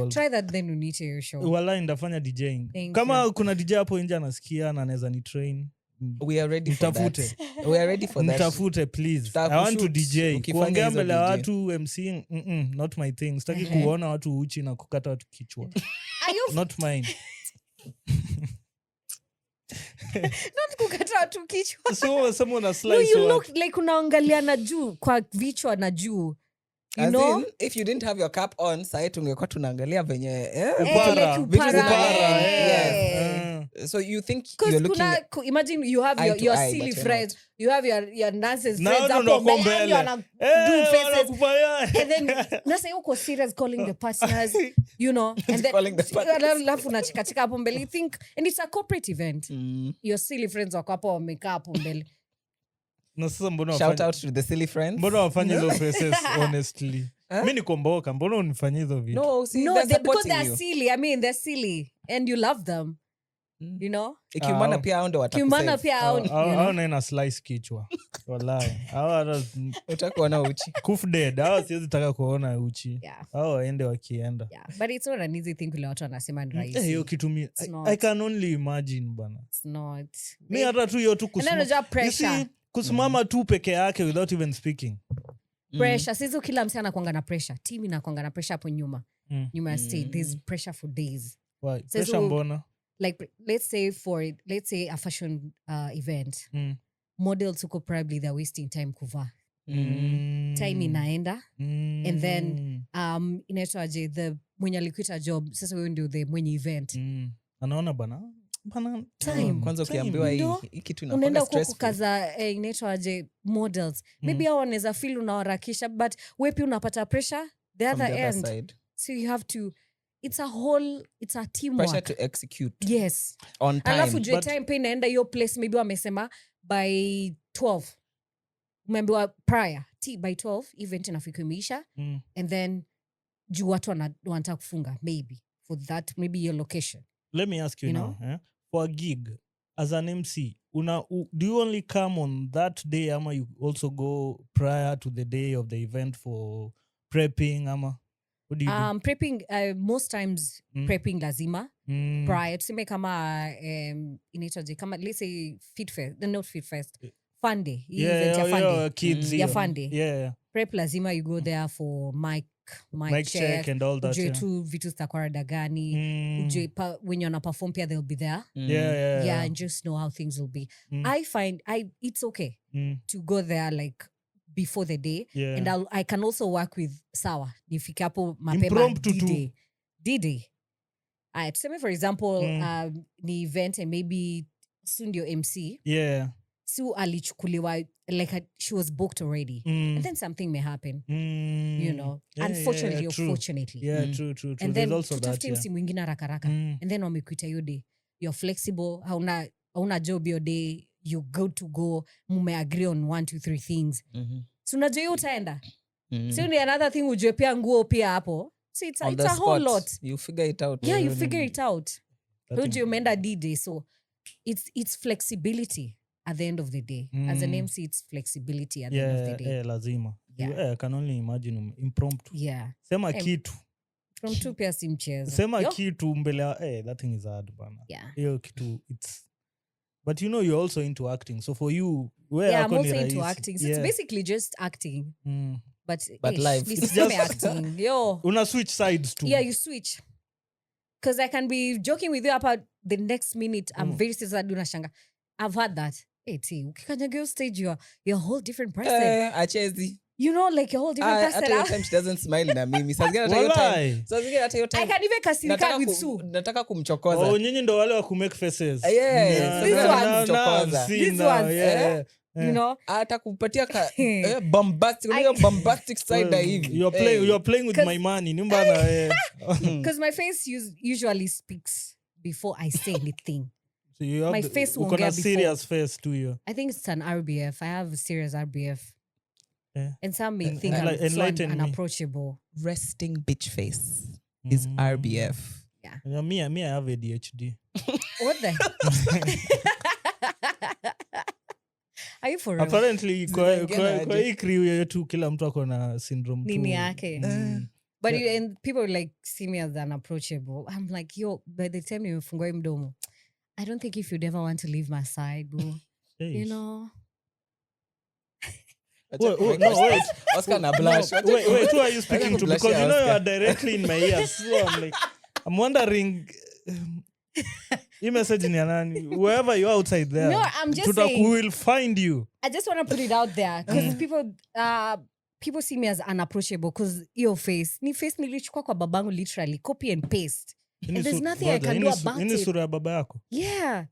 try that then you need your show. Wala ndafanya DJing. Kama kuna DJ hapo nje anasikia na anaweza ni train. We are ready for that. We are ready for that. Mtafute please. I want to DJ. Kuongea mbele watu MC not my thing. Sitaki kuona watu uchi na kukata watu kichwa. Not mine. Not kukata watu kichwa. So someone a slice. No, you look like unaangalia na juu kwa vichwa na juu. You know? In, if you didn't have your cap on, sasa tungekuwa tunaangalia venye yes. So you think you're looking imagine you have your silly friends, you have your nonsense friends hapo mbele you wanna do faces and then nasa uko serious calling the partners, you know, and then alafu unachika hapo mbele, you think, and it's a corporate event. Your silly friends wako hapo wamekaa hapo mbele. No, sasa shout out to the silly friends. Mbona wafanye those faces honestly? Mimi nikomboka, mbona unifanyie hizo vitu? No, because they're silly. I mean, they're silly and you love them. You know? Ikimana pia hao ndo watakusave. Kimana pia hao na slice kichwa. Wallahi. Hao utakuona uchi. Kuf dead. Hao siwezi taka kuona uchi. Hao waende wakienda. Yeah, but it's not an easy thing kule watu wanasema ni rahisi. Hiyo kitu mimi I can only imagine bana. It's not. Mimi hata tu hiyo tu kusimama. Kusimama tu peke yake without even speaking. Pressure. Sisi kila msana kuanga na pressure. Team inakuanga na pressure hapo nyuma. Nyuma ya stage. There's pressure for days. Why? Pressure mbona? Like let's say a fashion event. Models who probably they're wasting time kuvaa. Time inaenda. And then inaitwaje the mwenye alikuita job sasa wewe ndio the mwenye event. Anaona bana time. Kwanza ukiambiwa hii kitu inakuwa unaenda kukaza inaitwaje models. Maybe hao wanaweza feel unawarakisha but wewe pia unapata pressure the other end. Side. So you have to it's a teamwork. Pressure to execute. Yes. On time. Alafu juu time pia inaenda hiyo place maybe wamesema by 12. Umeambiwa prior by 12 event inafika imeisha and then juu watu wanataka kufunga maybe for that maybe your location. Let me ask you now, for a gig as an MC, do you only come on that day ama you also go prior to the day of the event for prepping ama what do you do? Prepping most times prepping lazima prior tuseme kama inaitwaje kama let's say not fit fest fun day kids fun day prep lazima you go there for mic check and all that. Ujue tu vitu zitakuwa gani. Ujue when you're on a perform pia they'll be there. Yeah, and just know how things will be. I find it's okay to go there like before the day and I can also work with sawa nifike hapo mapema D-Day. Tuseme for example ni event and maybe soon ndio MC. Yeah. So alichukuliwa like she was booked already and then something may happen you know unfortunately or fortunately true and then also that MC mwingine haraka and then wamekuita hiyo day you're flexible hauna job your day you go mume agree on 1 2 3 things so unajua hiyo utaenda so ni another thing ujue pia nguo pia hapo so it's a whole lot you figure it out you figure it out ujue umeenda D-Day so it's flexibility at the end of the day. As an MC, it's flexibility at the end of the day. Yeah, lazima. I can only imagine impromptu. Yeah. Sema kitu. Impromptu pia si mchezo. Sema kitu mbele that thing is hard bana. Yeah. Hiyo kitu it's but you know you're also into acting. So for you, I'm also into acting. So it's basically just acting. But live. It's just acting. Yo. Una switch sides too. Yeah, you switch. Because I can be joking with you about the next minute. I'm very serious. I've had that. Hey, T, ukikanyaga hiyo stage, you're a whole different person. Achezi. You know, like a whole different person. At your time, she doesn't smile na mimi. Sa zingine at your time. I can even kasirika with Sue. Nataka kumchokoza. Nyinyi ndo wale wa kumake faces. Yes. This one. These ones. You know? Atakupatia bombastic side hivi. You're playing with my money. Because my face usually speaks before I say anything. So you have my face won't get serious face to you. I think it's an RBF. I have a serious RBF. Yeah. And some may think I'm so unapproachable. Resting bitch face is RBF. Yeah. Me, I have ADHD. What the? Are you for real? Apparently, kwa hii crew yetu kila mtu ako na syndrome nini yake. But and people like see me as unapproachable. I'm like, yo, by the time you fungua mdomo, I don't think if you'd ever want to leave my side, boo. You know? Wait. Oscar na blush. Wait, who are you speaking to? Because you know you are directly in my ears. So I'm wondering, your message in nani? Wherever you're outside there. No, I'm just saying. We will find you. I just want to put it out there because people see me as unapproachable because your face nilichukua kwa babangu literally copy and paste. And there's nothing I can do about it. Ini sura ya baba yako? Yeah.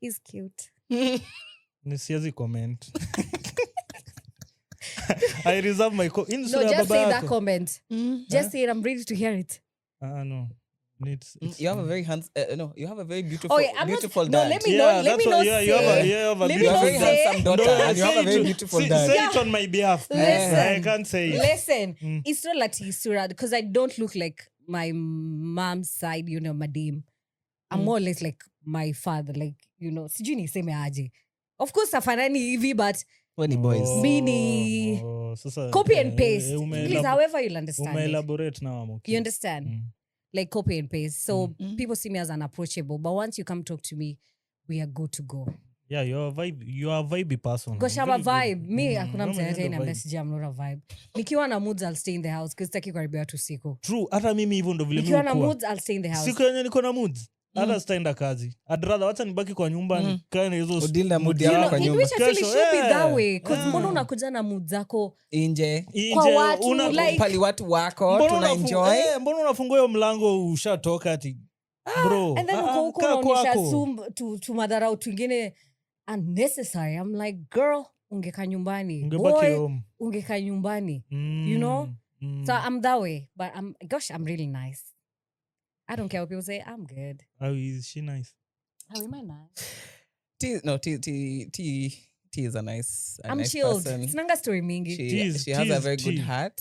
He's cute. Nisiwezi comment. I reserve my No, just say that comment. Just say it. I'm ready to hear it. No. You have a very you have a very beautiful, beautiful dad. No, let me know. Let me know. You have a very handsome daughter, and you have a very beautiful dad. Say it on my behalf. Listen, I can't say it. Listen, it's not like Isura because I don't look like my mom's side, you know, Madim. I'm more or less like my father, like, you know, sijui niseme aje. Of course, afanani hivi, but funny boys. Mini copy and paste. Please, however you'll understand. Elaborate now. You understand? Like copy and paste. So people see me as unapproachable, but once you come talk to me, we are good to go. Yeah, you're a vibe person. Gosh, I'm a vibe. Me, hakuna mtu anataka ina message I'm not a vibe. Nikiwa na moods, I'll stay in the house because sitaki kuharibia watu siku. True, hata mimi hivyo ndo vile mimi nikiwa na moods, I'll stay in the house. Siku yenye niko na moods. Hata sitaenda kazi. I'd rather wacha nibaki kwa nyumba nikae na hizo deal na mood yako kwa nyumba. Which actually should be that way because mbona unakuja na mood zako nje kwa watu like pali watu wako tuna enjoy. Mbona unafungua hiyo mlango ushatoka ati bro. And then uko unaonyesha tu madharau twingine unnecessary. I'm like, girl, ungeka nyumbani. Boy, ungeka nyumbani. You know? So I'm that way, but I'm really nice. I don't care what people say. I'm good. How is she nice? How am I nice? T is a nice chilled. person. Sinanga story mingi. She has a very good heart.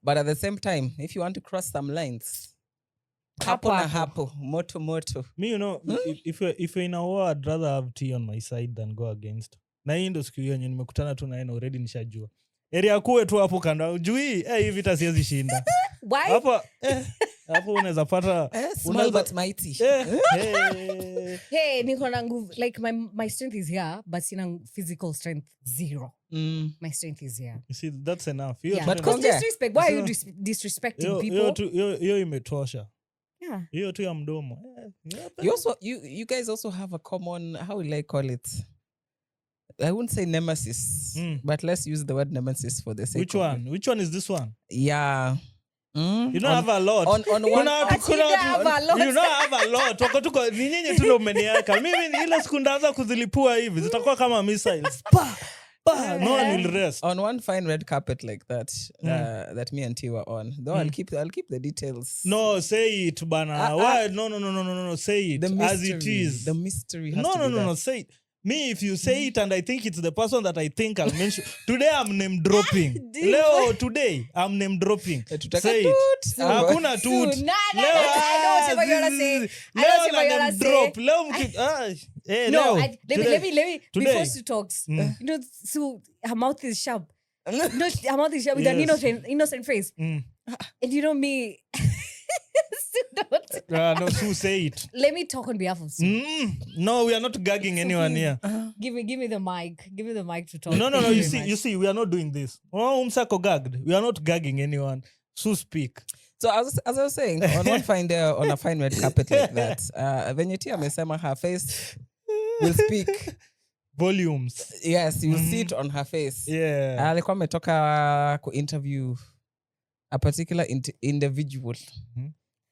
But at the same time, if you want to cross some lines, hapo na hapo, moto. Me, you know, if you're in a war, I'd rather have T on my side than go against. Na hii ndo siku hiyo yenye nimekutana tu na yeye already nishajua. Area kuwe tu hapo kando. Jui, hii vita siwezi shinda. Why? Hapo unaweza pata small but mighty. Hey, niko na nguvu. Like my strength is here, but sina physical strength zero. My strength is here. You see, that's enough. Yeah. But disrespect. Why are you disrespecting people? Hiyo imetosha. Yeah. Hiyo tu ya mdomo. You guys also have a common, how will I call it? I wouldn't say nemesis, but let's use the word nemesis for the sake Which one? Which one is this one? Yeah. You don't have a lot. On one, you don't have a lot. Tuko ni nyinyi tu ndo mmeniaka. Mimi ile siku ndaanza kuzilipua hivi zitakuwa kama missiles. No one will rest. On one fine red carpet like that, that me and T were on. Though I'll keep the details. No, say it, bana. Why? No. Say it as it is. The mystery has to be No. Say it. Me, if you say it and I think it's the person that I think I'll mention. Today I'm name dropping. Leo, today I'm name dropping. Say it. Hakuna toot. No, I know what you're gonna say. Let me before she talks. You know, so her mouth is sharp. No, her mouth is sharp with an innocent face. And you know me. No, Sue, say it. Let me talk on behalf of Sue. No, we are not gagging anyone here. Give me the mic. Give me the mic to talk. No. You see, we are not doing this. Umsako gagged. We are not gagging anyone. Sue, speak. So as I was saying, on one fine day on a fine red carpet like that, venye tia amesema her face will speak volumes. Yes, you see it on her face. Yeah. Alikuwa ametoka interview a particular individual.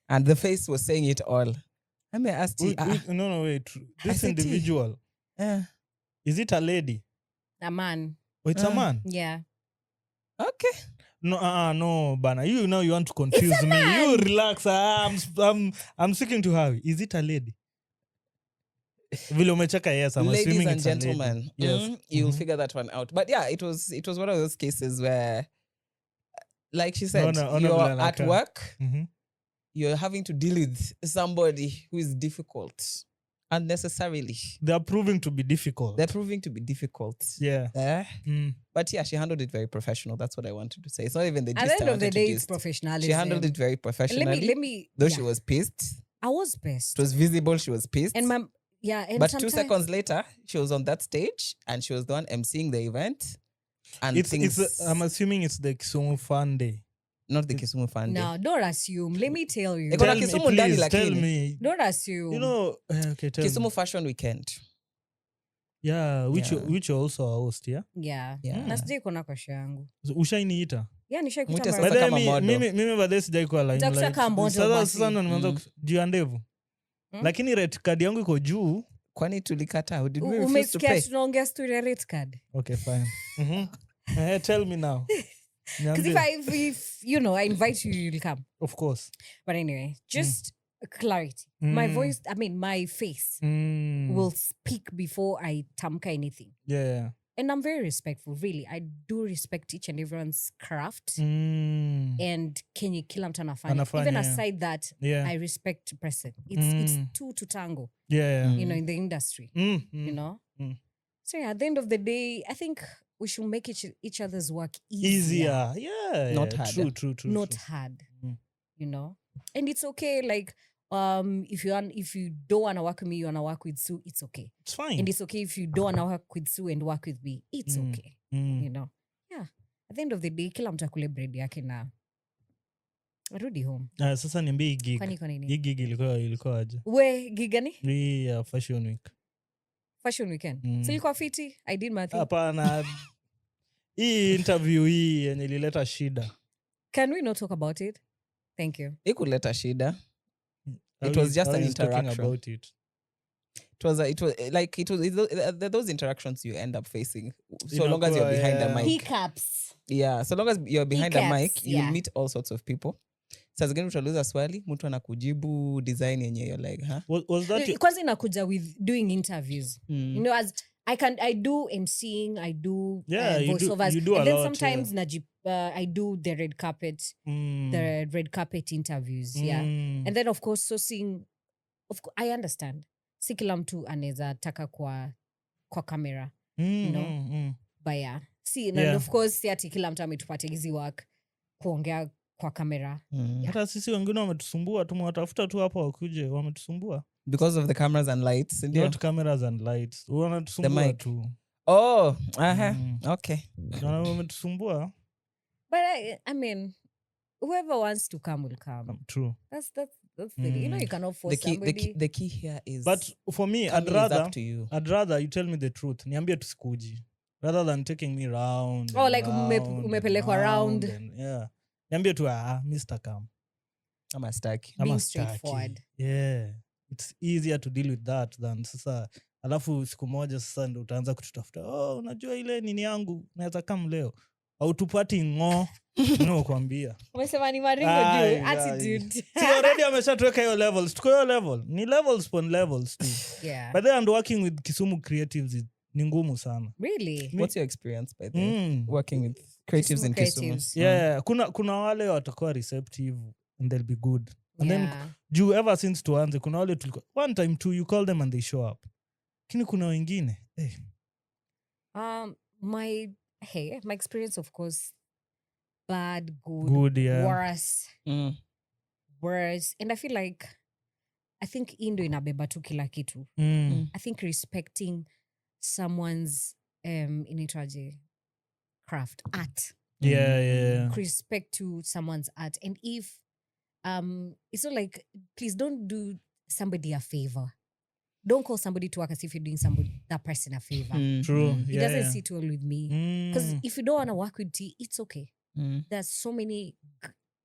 And the face was saying it all. I may ask you. No, wait. This individual. Is it a lady? A man. Oh, it's a man? Yeah. Okay. No, Bana. You know you want to confuse me. Man. You relax. I'm speaking to her. Is it a lady? Vile umecheka, yes, I'm Ladies assuming and it's gentlemen, a lady. Yes. You'll figure that one out. But yeah, it was one of those cases where, like she said, you're at work, you're having to deal with somebody who is difficult unnecessarily. They're proving to be difficult. Yeah. But yeah, she handled it very professional. That's what I wanted to say. It's not even the gist. At the end of the day, it's professionalism. She handled it very professionally. Let me. Though she was pissed. I was pissed. It was visible she was pissed. And but 2 seconds later, she was on that stage and she was the one emceeing the event. And I'm assuming it's the Kisumu Fun Day. Not the Kisumu Fun Day. No, don't assume. Let me tell you. Tell me. Don't assume. You know, okay, tell Kisumu me. Fashion Weekend. Yeah, which you're also a host, yeah? Yeah. Na sijai kuona kwa show yangu. Ushainiita? Yeah, nishaikuta Mwite mara. sasa kama model. Mimi baadaye sijai kuwa line. Utakuta kama model basi. Sasa ndo nimeanza juu ya ndevu. Lakini rate card yangu iko juu. Kwani tulikataa? Did we refuse to pay? Umesikia tunaongea story ya rate card? Okay, fine. Tell me now. Because if you know, I invite you, you'll come. Of course. But anyway, just clarity. My voice, my face will speak before I tamka anything. Yeah. And I'm very respectful, really. I do respect each and everyone's craft. And Kenya kila mtu anafanya. Even aside that, I respect the person. It's two to tango. Yeah. You know, in the industry. You know? So yeah, at the end of the day, I think we should make each other's work easier. Yeah. Not harder. True. Not hard. You know? And it's okay, like, if you don't want to work with me, you want to work with Sue, it's okay. It's fine. And it's okay if you don't want to work with Sue and work with me, it's okay. You know? Yeah. At the end of the day, kila mtu akule bread yake na rudi home. Sasa niambie hii gig. Kwani nini? Hii gig ilikuwa aje? We, gig gani? Hii Fashion Week. Fashion Weekend. So ilikuwa fiti? I did my thing. Hapana. Hii interview hii yenye ilileta shida. Can we not talk about it? Thank you. Ikuleta shida. It was just an interaction. About it. It was those interactions you end up facing so long as you're behind a mic. Hiccups. Yeah, so long as you're behind a mic, you yeah. meet all sorts of people. Sasa zingine utauliza swali, mtu anakujibu design yenye you're like, huh? Was that kwanza inakuja with doing interviews. You know, as I do emceeing, I do voiceovers. You do and a then lot, sometimes I do the red carpet interviews. Yeah. And then of course, I understand. Si kila mtu anaweza taka kwa kamera. You know? But yeah. See, and of course, si ati kila mtu ametupatia hizi work kuongea kwa kamera. Hata sisi wengine wametusumbua, tumewatafuta tu hapo wakuje, wametusumbua. Because of the cameras and lights. Not cameras and lights. Wanatusumbua tu. Oh, okay. Wametusumbua. But I mean, whoever wants to come will come. True. That's the you know, you cannot force somebody. The key here is. But for me, I'd rather you tell me the truth. Niambie tusikuji. Rather than taking me round. Oh, like umepelekwa round. Yeah. Niambie tu Mr. Kam. I'm staki. Being straightforward. Yeah. It's easier to deal with that than sasa alafu siku moja sasa ndio utaanza kututafuta. Oh, unajua ile nini yangu naweza kama leo. Au tupati no kuambia. Umesema ni maringo juu attitude. Si already ameshatuweka hiyo levels. Tuko hiyo level. Ni levels upon levels tu. Yeah. But then working with Kisumu creatives ni ngumu sana. Really? What's your experience by the working with creatives in Kisumu? Yeah, kuna wale watakuwa receptive and they'll be good. And then ever since tuanze kuna wale tulikuwa one time too you call them and they show up. Kini kuna wengine. Hey. My experience, of course, bad, good, yeah. worse. And I feel like I think indo inabeba tu kila kitu. I think respecting someone's inaitwaje craft, art. Yeah. Respect to someone's art. And if it's not like, please don't do somebody a favor. Don't call somebody to work as if you're doing that person a favor. True. It Yeah, doesn't yeah. sit well with me. Because if you don't want to work with T, it's okay. There's so many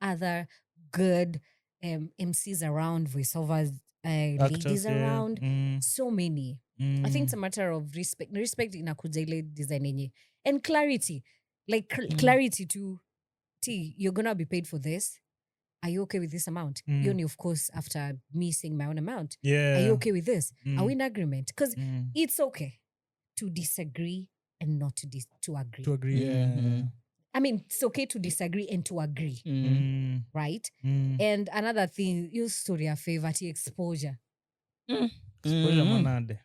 other good MCs around, voiceovers, Actors, ladies yeah. around. So many. I think it's a matter of respect. Respect inakuja ile design yenye. And clarity. Like clarity to T, you're gonna be paid for this. Are you okay with this amount? You only, of course, after me saying my own amount. Yeah. Are you okay with this? Are we in agreement? Because it's okay to disagree and not to agree. To agree. Yeah. I mean, it's okay to disagree and to agree. Right? And another thing, your story of favor, exposure. Exposure manade.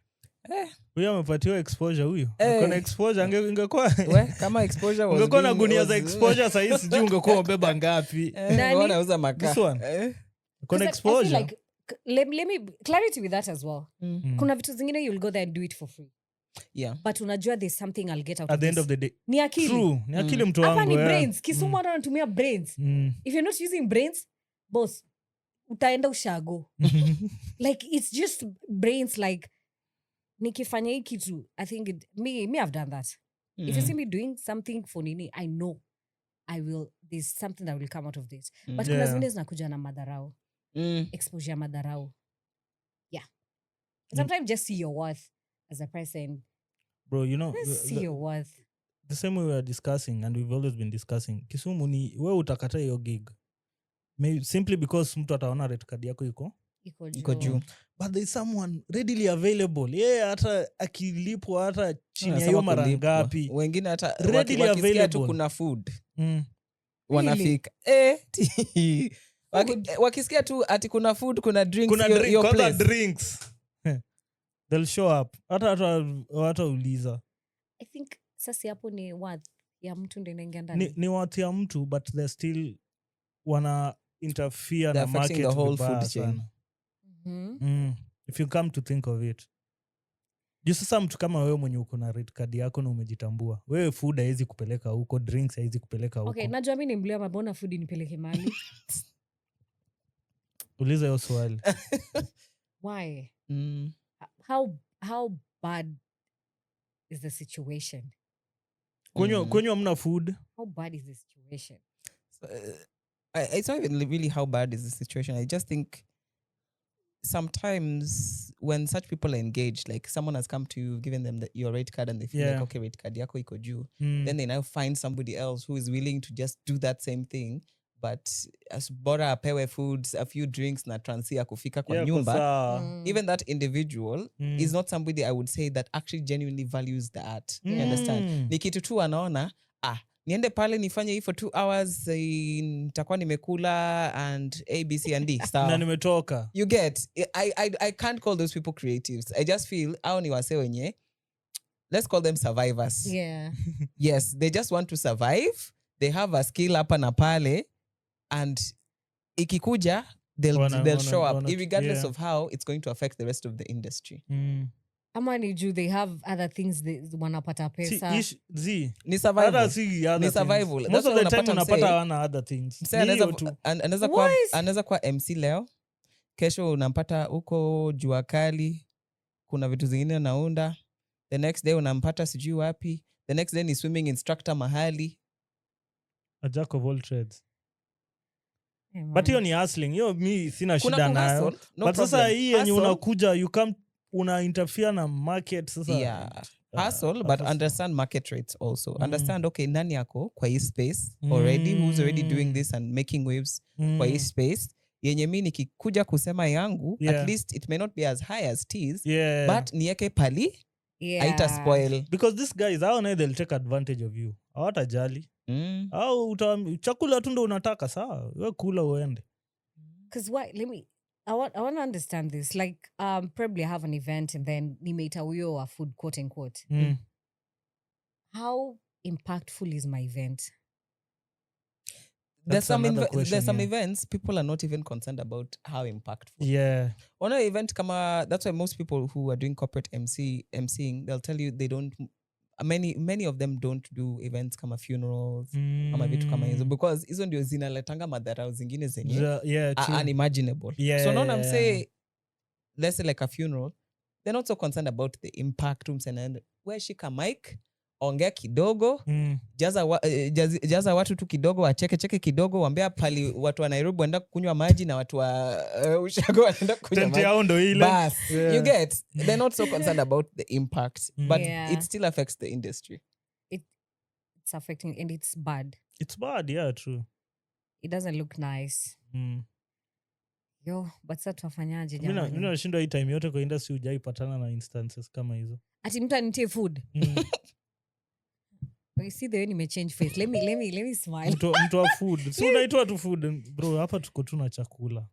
Huyo amepatiwa exposure huyo. Kuna exposure ingekuwa kama exposure was ungekuwa na gunia za exposure sasa hivi sijui ungekuwa umebeba ngapi. Wanauza makaa. This one. Kuna exposure. Like, let me clarity with that as well. Kuna vitu zingine you'll go there and do it for free. Yeah. But unajua there's something I'll get out at of the this. end of the day. Ni akili. True. Ni akili mtu wangu. Hapa ni brains. Kisumu watu wanatumia brains. If you're not using brains, boss, utaenda ushago. Like, it's just brains. Like, nikifanya hii kitu, I think me I've done that. If you see me doing something for nini, I know there's something that will come out of this. But kuna zingine zinakuja na madharau. Exposure madharau. Yeah. Sometimes just see your worth as a person. Bro, you know, see your worth. The same way we are discussing, and we've always been discussing, Kisumu ni wewe utakata hiyo gig. Maybe simply because mtu ataona rate card yako iko juu. But there is someone readily available. Yeah, hata akilipwa hata chini ya hiyo mara ngapi. Wengine hata readily wakisikia tu kuna food. Wanafika. Wakisikia tu ati kuna food, kuna drinks, your place. Drinks. They'll show up. Hata uliza. I think sasa hapo ni worth ya mtu ndio inaingia ndani. Ni worth ya mtu, but they're still wana interfere na market, the whole food chain. If you come to think of it. Juu sasa mtu kama wewe mwenye uko na rate card yako na umejitambua. Wewe food haizi kupeleka huko, drinks haizi kupeleka huko. Okay, najua mimi ni mlio mabona food nipeleke mahali. Uliza hiyo swali. Why? How bad is the situation? Kwenye hamna food. How bad is the situation? It's not even really how bad is the situation. I just think sometimes when such people are engaged, like someone has come to you, given them your rate card, and they feel like, okay, rate card yako iko juu. Then they now find somebody else who is willing to just do that same thing, but as bora apewe foods, a few drinks na transia kufika kwa nyumba. Even that individual is not somebody I would say that actually genuinely values the art. You understand? Ni kitu tu anaona, niende pale nifanye hii for 2 hours, nitakuwa nimekula and A, B, C and D. Na nimetoka. You get, I can't call those people creatives. I just feel, hao ni wase wenye, let's call them survivors. Yeah. Yes, they just want to survive. They have a skill hapa na pale, and ikikuja, they'll show up, regardless of how it's going to affect the rest of the industry. Ama ni juu they have other things wanapata pesa. Ni survival. Ni survival. Most of the time unapata wana other things. Anaweza kuwa MC leo, kesho unampata huko jua kali, kuna vitu zingine naunda, the next day unampata sijui wapi, the next day ni swimming instructor mahali. A jack of all trades. But hiyo ni hustling. Hiyo mi sina shida nayo. But sasa hii yenye unakuja, you come una interfere na market sasa. Yeah. Hustle, but understand market rates also. Understand, okay, nani yako kwa hii space already, who's already doing this and making waves kwa hii space. Yenye mi nikikuja kusema yangu, at least it may not be as high as T's, but nieke pali, haita spoil. Because these guys, hao nae they'll take advantage of you. Hawatajali. Au chakula tu ndo unataka, sawa, wewe kula uende. Because why? I want to understand this. Like, probably have an event and then nimeita huyo wa food, quote unquote. How impactful is my event? There's some events people are not even concerned about how impactful. Yeah. On an event kama, that's why most people who are doing corporate MCing, they'll tell you they don't many of them don't do events kama funerals ama vitu kama hizo because hizo ndio zinaletanga madharau zingine zenye are unimaginable. So naona msee let's say like a funeral, they're not so concerned about the impact. Where shika mic, ongea kidogo, jaza watu tu kidogo, wacheke kidogo, wambia pali watu wa Nairobi wanaenda kunywa maji na watu wa Ushago wanaenda kunywa maji. Bas, you get, they're not so concerned about the impact, but it still affects the industry. It's affecting and it's bad. It's bad, yeah, true. It doesn't look nice. Yo, but sasa tufanyaje jamani? Mimi nashindwa hii time yote kwa industry hujaipatana na instances kama hizo. Ati mtu anitie food. You see the way you change face. Let me smile. Mtu wa food. Si unaitwa tu food. Bro, hapa tuko tu na chakula.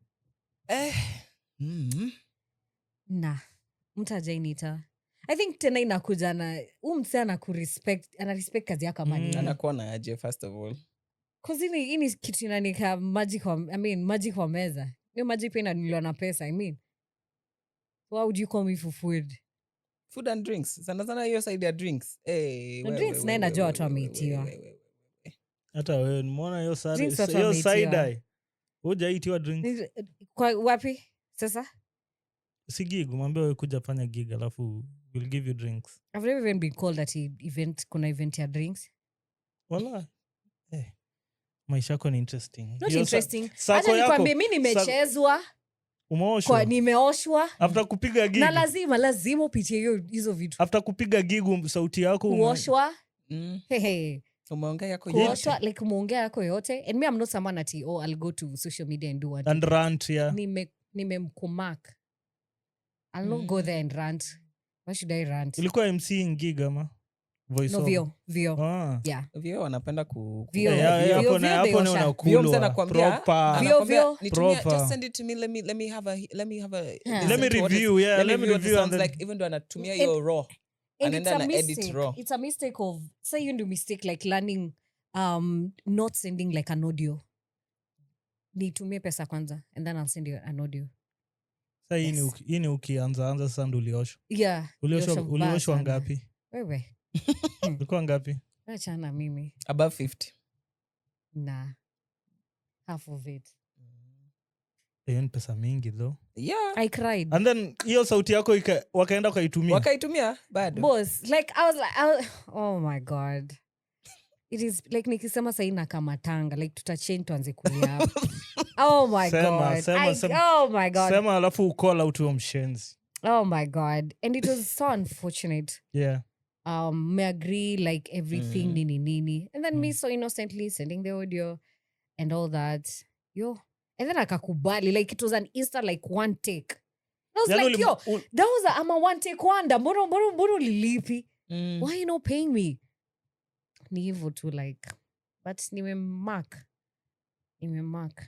Na. Mtu hajainita. I think tena inakuja na msee anakurespect, ana respect kazi yako kama nini. Anakuwa na aje first of all. Cause ini kitu inanika maji kwa meza. Hiyo maji pia inaniliwa na pesa, I mean. Why would you call me for food? Food and drinks. Sana hiyo side ya drinks. Drinks na najua watu wameitiwa. Hata wewe umeona hiyo side eye. Hujaitiwa drinks. Kwa wapi? Sasa? Si gig, mwambie wewe kuja fanya gig alafu we'll give you drinks. I've never even been called at kuna event ya drinks. Wala. Maisha yako ni interesting. Not interesting. Acha nikwambie mimi nimechezwa. Umeoshwa. Kwa nimeoshwa. After kupiga gig. Na lazima upitie hizo vitu. After kupiga gig sauti yako uoshwa. Umeongea yako yote. Uoshwa like umeongea yako yote. And me I'm not someone that I'll go to social media and do what. And rant, yeah. Nimemkumak. I'll not go there and rant. Why should I rant? Ilikuwa MC gig ama voiceover? No, Vio. Yeah. Vio wanapenda ku Vio. Hapo na unakulwa. Vio anakuambia Vio. Just send it to me. Let me review. Yeah, let me review and then like even though anatumia hiyo raw. And it's a mistake. It's a mistake of say you do mistake like learning not sending like an audio. Nitumie pesa kwanza and then I'll send you an audio. Sasa hii ni ukianza sasa ndo ulioshwa. Yeah. Ulioshwa ngapi? Wewe. Ulikuwa ngapi? Achana mimi. Above 50. Nah. Half of it. Hiyo ni pesa mingi though. Yeah. I cried. And then hiyo sauti yako wakaenda wakaitumia bado. Boss, like I was oh my God. It is like nikisema sasa ina kama tanga like tutachange tuanze kulia. Oh my God. Oh my God. Sema alafu ukola out wa mshenzi. Oh my God. And it was so unfortunate. Yeah. Me agree like everything nini. And then me so innocently sending the audio and all that. Yo. And then akakubali like it was an instant like one take. I was like, yo, that was a one take wonder. Mbona lilipi. Why you not paying me? Ni hivyo tu like. But nimemark.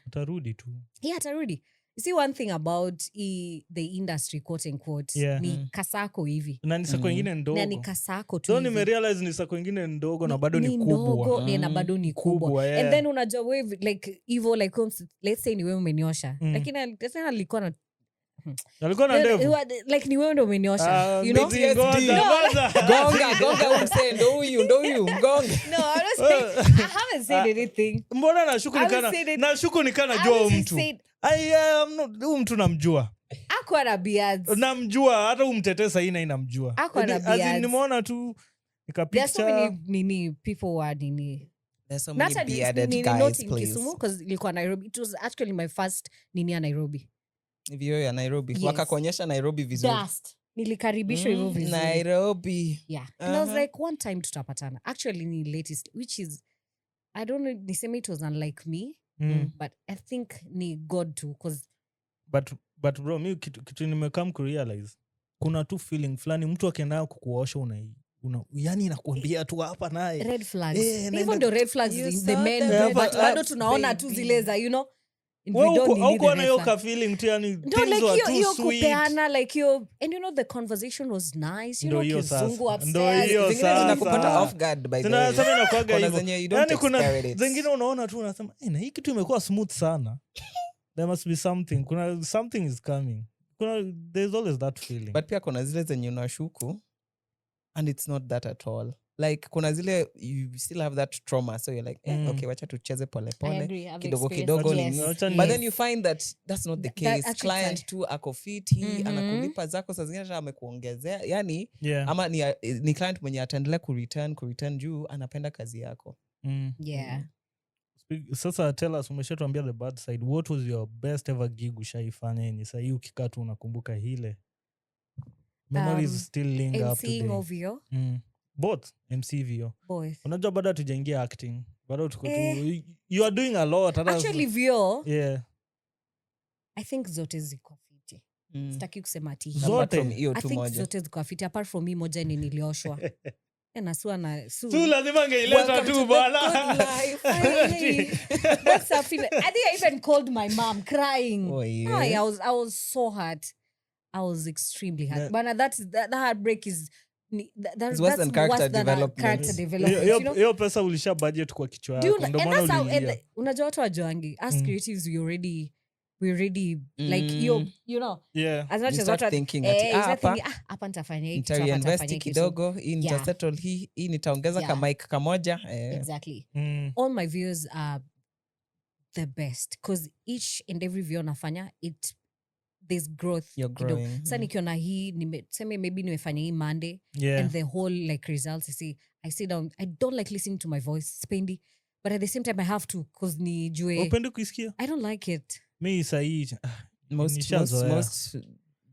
Atarudi tu. Yeah, atarudi. You see one thing about the industry quote unquote ni kasako hivi. Na ni sako ingine ndogo. Na ni kasako tu. Ndio nimerealize ni sako ingine ndogo na bado ni kubwa. Na bado ni kubwa. Yeah. And then unajua wewe like hivyo like let's say ni wewe umeniosha. Lakini tena alikuwa na ndevu. Like ni wewe ndio umeniosha. You know? Gonga umse ndo huyu gonga. No, I haven't said anything. Mbona nashuku nikana jua mtu. Huyu mtu namjua. Akwa na beards. Namjua hata umtetesa ina inamjua. Akwa na beards. Nimeona tu nikapicture. There's so many people were nini. There's so many bearded guys, please. Because ilikuwa Nairobi. It was actually my first nini ya Nairobi. Vio ya Nairobi. Yes. Wakakuonyesha Nairobi vizuri. Dust. Nilikaribishwa hivyo vizuri. Nairobi. Yeah. And I was like, one time tutapatana. Actually ni latest, which is, I don't know, niseme it was unlike me. But I think ni God too. But bro, mi kitu nimekam kurealize. Kuna tu feeling fulani, mtu akienda kukuosha yani inakuambia tu hapa naye. Red flags. Even the red flags in the men. But bado tunaona tu zile za, you know. Haukuwa na hiyo ka feeling tu yani things were too sweet. Kupeana like you, and you know the conversation was nice, you know, kizungu upstairs. Ndo hiyo sasa. Zinakupata off guard by the way. Tunasema inakuaga hivyo. Yani kuna zingine unaona tu unasema na hii kitu imekuwa smooth sana. There must be something. Kuna something is coming. There's always that feeling. But pia kuna zile zenye unashuku and it's not that at all. like kuna zile you still have that trauma, so you're like okay, wacha tucheze pole pole kidogo kidogo but then you find that that's not the case. Client tu ako fiti anakulipa zako saa zingine hata amekuongezea yani ama ni client mwenye ataendelea kureturn juu anapenda kazi yako. Sasa tell us, umeshatuambia the bad side. What was your best ever gig ushaifanya yenye saa hii ukikaa tu unakumbuka hile memories still linger up today? MCing Both MC VO. Both. Unajua bado tujaingia acting. Bado tuko tu you are doing a lot. Actually VO. Yeah. I think zote ziko fiti. Sitaki kusema ati zote hiyo tu moja. I think zote ziko fiti apart from me moja ni nilioshwa. Na Su lazima ngeileta tu bwana. That's a feeling. I think I even called my mom crying. Oh, yeah. I was so hurt. I was extremely hurt. But that heartbreak is that's worse than character development. Hiyo pesa ulisha budget kwa kichwa yako ndio maana ulilia. Unajua watu wajoangi as creatives we already like you know as much as what thinking hapa nitafanya hiki invest kidogo in to settle hii nitaongeza kama mic kamoja exactly. All my views are the best because each and every view nafanya there's growth. Sasa nikiona hii nimesema maybe nimefanya hii Monday and the whole like results I sit down. I don't like listening to my voice spendi but at the same time I have to because nijue upendi kuisikia. I don't like it. Me sahi most voice,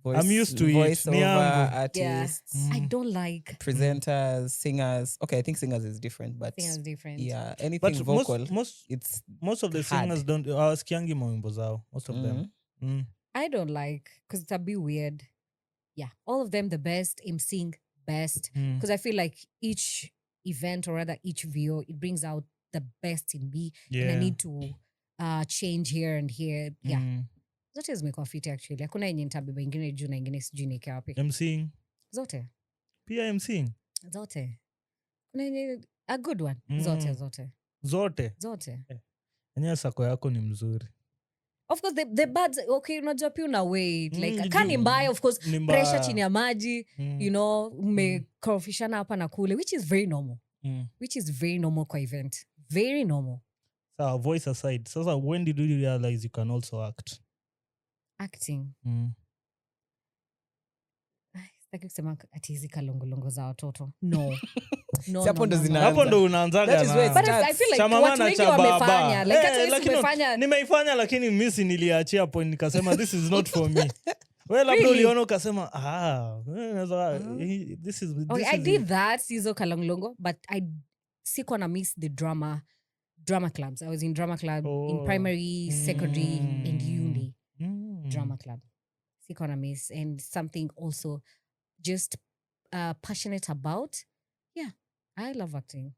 I'm used to voice it. Over artists. I don't like presenters, singers. Okay, I think singers is different, but singers different. Yeah, anything but vocal. Most of the singers don't awasikiangi mawimbo zao. Most of them. I don't like because it's a bit weird. Yeah, all of them the best. MCing best because I feel like each event or rather each VO it brings out the best in me and I need to change here and here. Zote zimekuwa fiti actually. Hakuna yenye nitabeba ingine juu na ingine sijui nieke wapi. MCing zote pia MCing zote kuna yenye a good one. Zote enyewe sako yako ni mzuri. Of course the bad okay unajua pia una wait like kani mbaya of course pressure chini ya maji you know umekorofishana hapa na kule which is very normal kwa event, very normal. So voice aside, sasa when did you realize you can also act? Acting sitaki kusema ati hizi kalongolongo za watoto no hapo ndo unaanzaga na but I feel like watu wengi wamefanya like hata umefanya nimeifanya lakini mimi si niliachia point nikasema this is not for me. Wewe labda uliona ukasema this is I did that hizo kalongolongo but I siko na miss the drama clubs. I was in drama club in primary, secondary and uni. Drama club siko na miss and something also just passionate about. I love acting.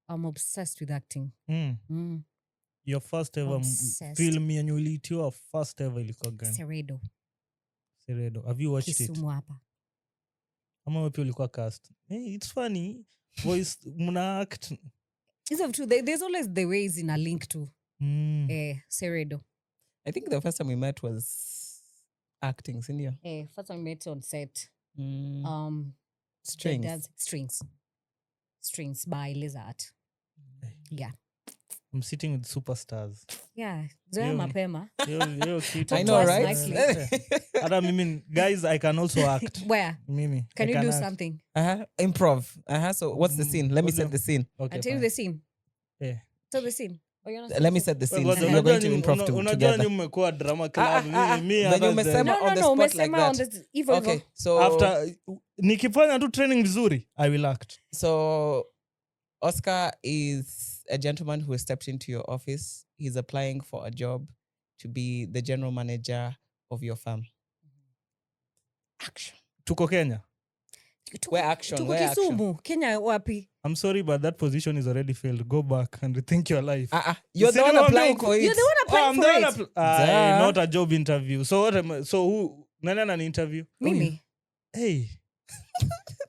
I'm obsessed with acting. Your first ever film yenye uliitiwa first ever ilikuwa gani? Seredo. Have you watched Kisumu hapa. Ama wapi ulikuwa cast? Hey, it's funny. Voice muna act. There's always the ways in a link to Seredo. I think the first time we met was acting, senior. First time we met on set. Strings by Lizard. Yeah. I'm sitting with superstars. Yeah. Zoea mapema. Yo, I know, right? Ada mimi, guys, I can also act. Where? Mimi. Can you do something? Improv. So what's the scene? Let me set the scene. Okay. I'll tell you the scene. Yeah. Tell the scene. Let me set the scene. So you're going to improv together. Unajua ni mmekuwa drama club. Then umesema on the spot like that. Okay. So after nikifanya tu training vizuri, I will act. So Oscar is a gentleman who has stepped into your office. He's applying for a job to be the general manager of your firm. Action. Tuko Kenya. Where action? Where Kisumu. Kenya wapi? I'm sorry, but that position is already failed. Go back and rethink your life. You're the one applying for it. You're the one applying for it. Not a job interview. So who? Nani ana interview? Mimi. Hey.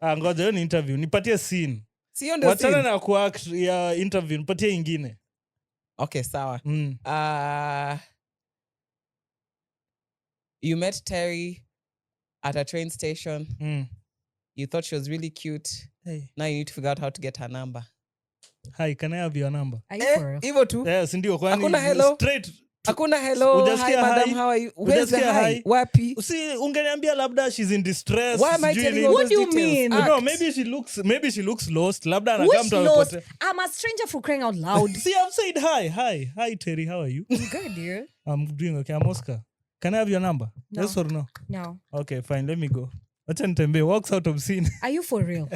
Ngoja hiyo ni interview. Nipatie scene. Sio ndio scene. Wachana na kuact ya interview. Nipatie ingine. Okay, sawa. You met Terry at a train station. You thought she was really cute. Hey. Now you need to figure out how to get her number. Hi, can I have your number? Are you for real? Hivyo tu. Yes, ndio kwani Hakuna hello? straight. Hakuna hello. Hi Hujasikia madam, hi? how are you? Where's the Hujasikia hi? hi? Wapi? See, ungeniambia labda she's in distress. Why am I sijui telling nini. you all What those do you details? mean? No, Act. maybe she looks lost. Labda anakaa Which mtu lost? amepotea. I'm a stranger for crying out loud. See, I've said hi. Hi, Terry. How are you? Good, dear. I'm doing okay. I'm Oscar. Can I have your number? No. Yes or no? No. Okay, fine. Let me go. Acha nitembe. Walks out of scene. Are you for real?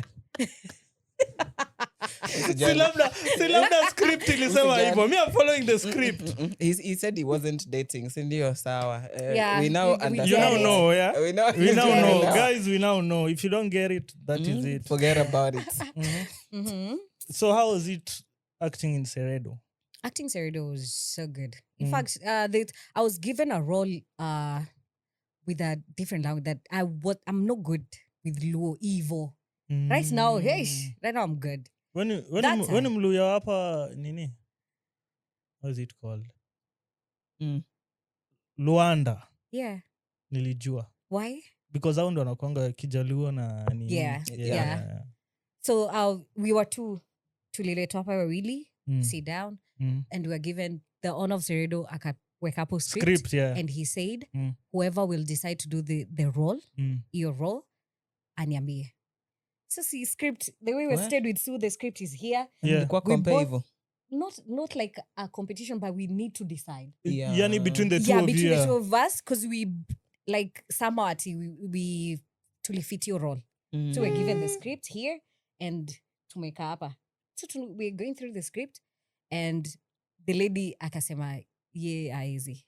Si labda script ilisema hivyo. Me, I'm following the script. He said he wasn't dating. Sindio sawa. Yeah, We now we understand. You now get it. know, yeah? We now We now get know. it. Guys, we now know. If you don't get it, that is it. Forget about it. Mm-hmm. So how was it acting in Seredo? Acting Serido was so good. In fact, I was given a role with a different language that I'm not good with Luo, Evo. Right now, right now I'm good. When That time. mluya hapa nini? What is it called? Luanda. Yeah. Nilijua. Why? Because hao ndo wanakuanga Kijaluo na nini. Yeah. So we were tuliletwa hapa wawili, sit down, and we were given the honor of Seredo akaweka script, yeah. and he said, whoever will decide to do the role, your role, aniambie. So see, script, the way we stayed with Sue, the script is here. Yeah. Kwa We compare both- hivyo. Not like a competition, but we need to decide. Yeah. Yani between the two Yeah, of between you. the two of us, because we like somehow we tulifit your role. So we're given the script here and tumeka hapa. So we're going through the script and the lady akasema ye aizi.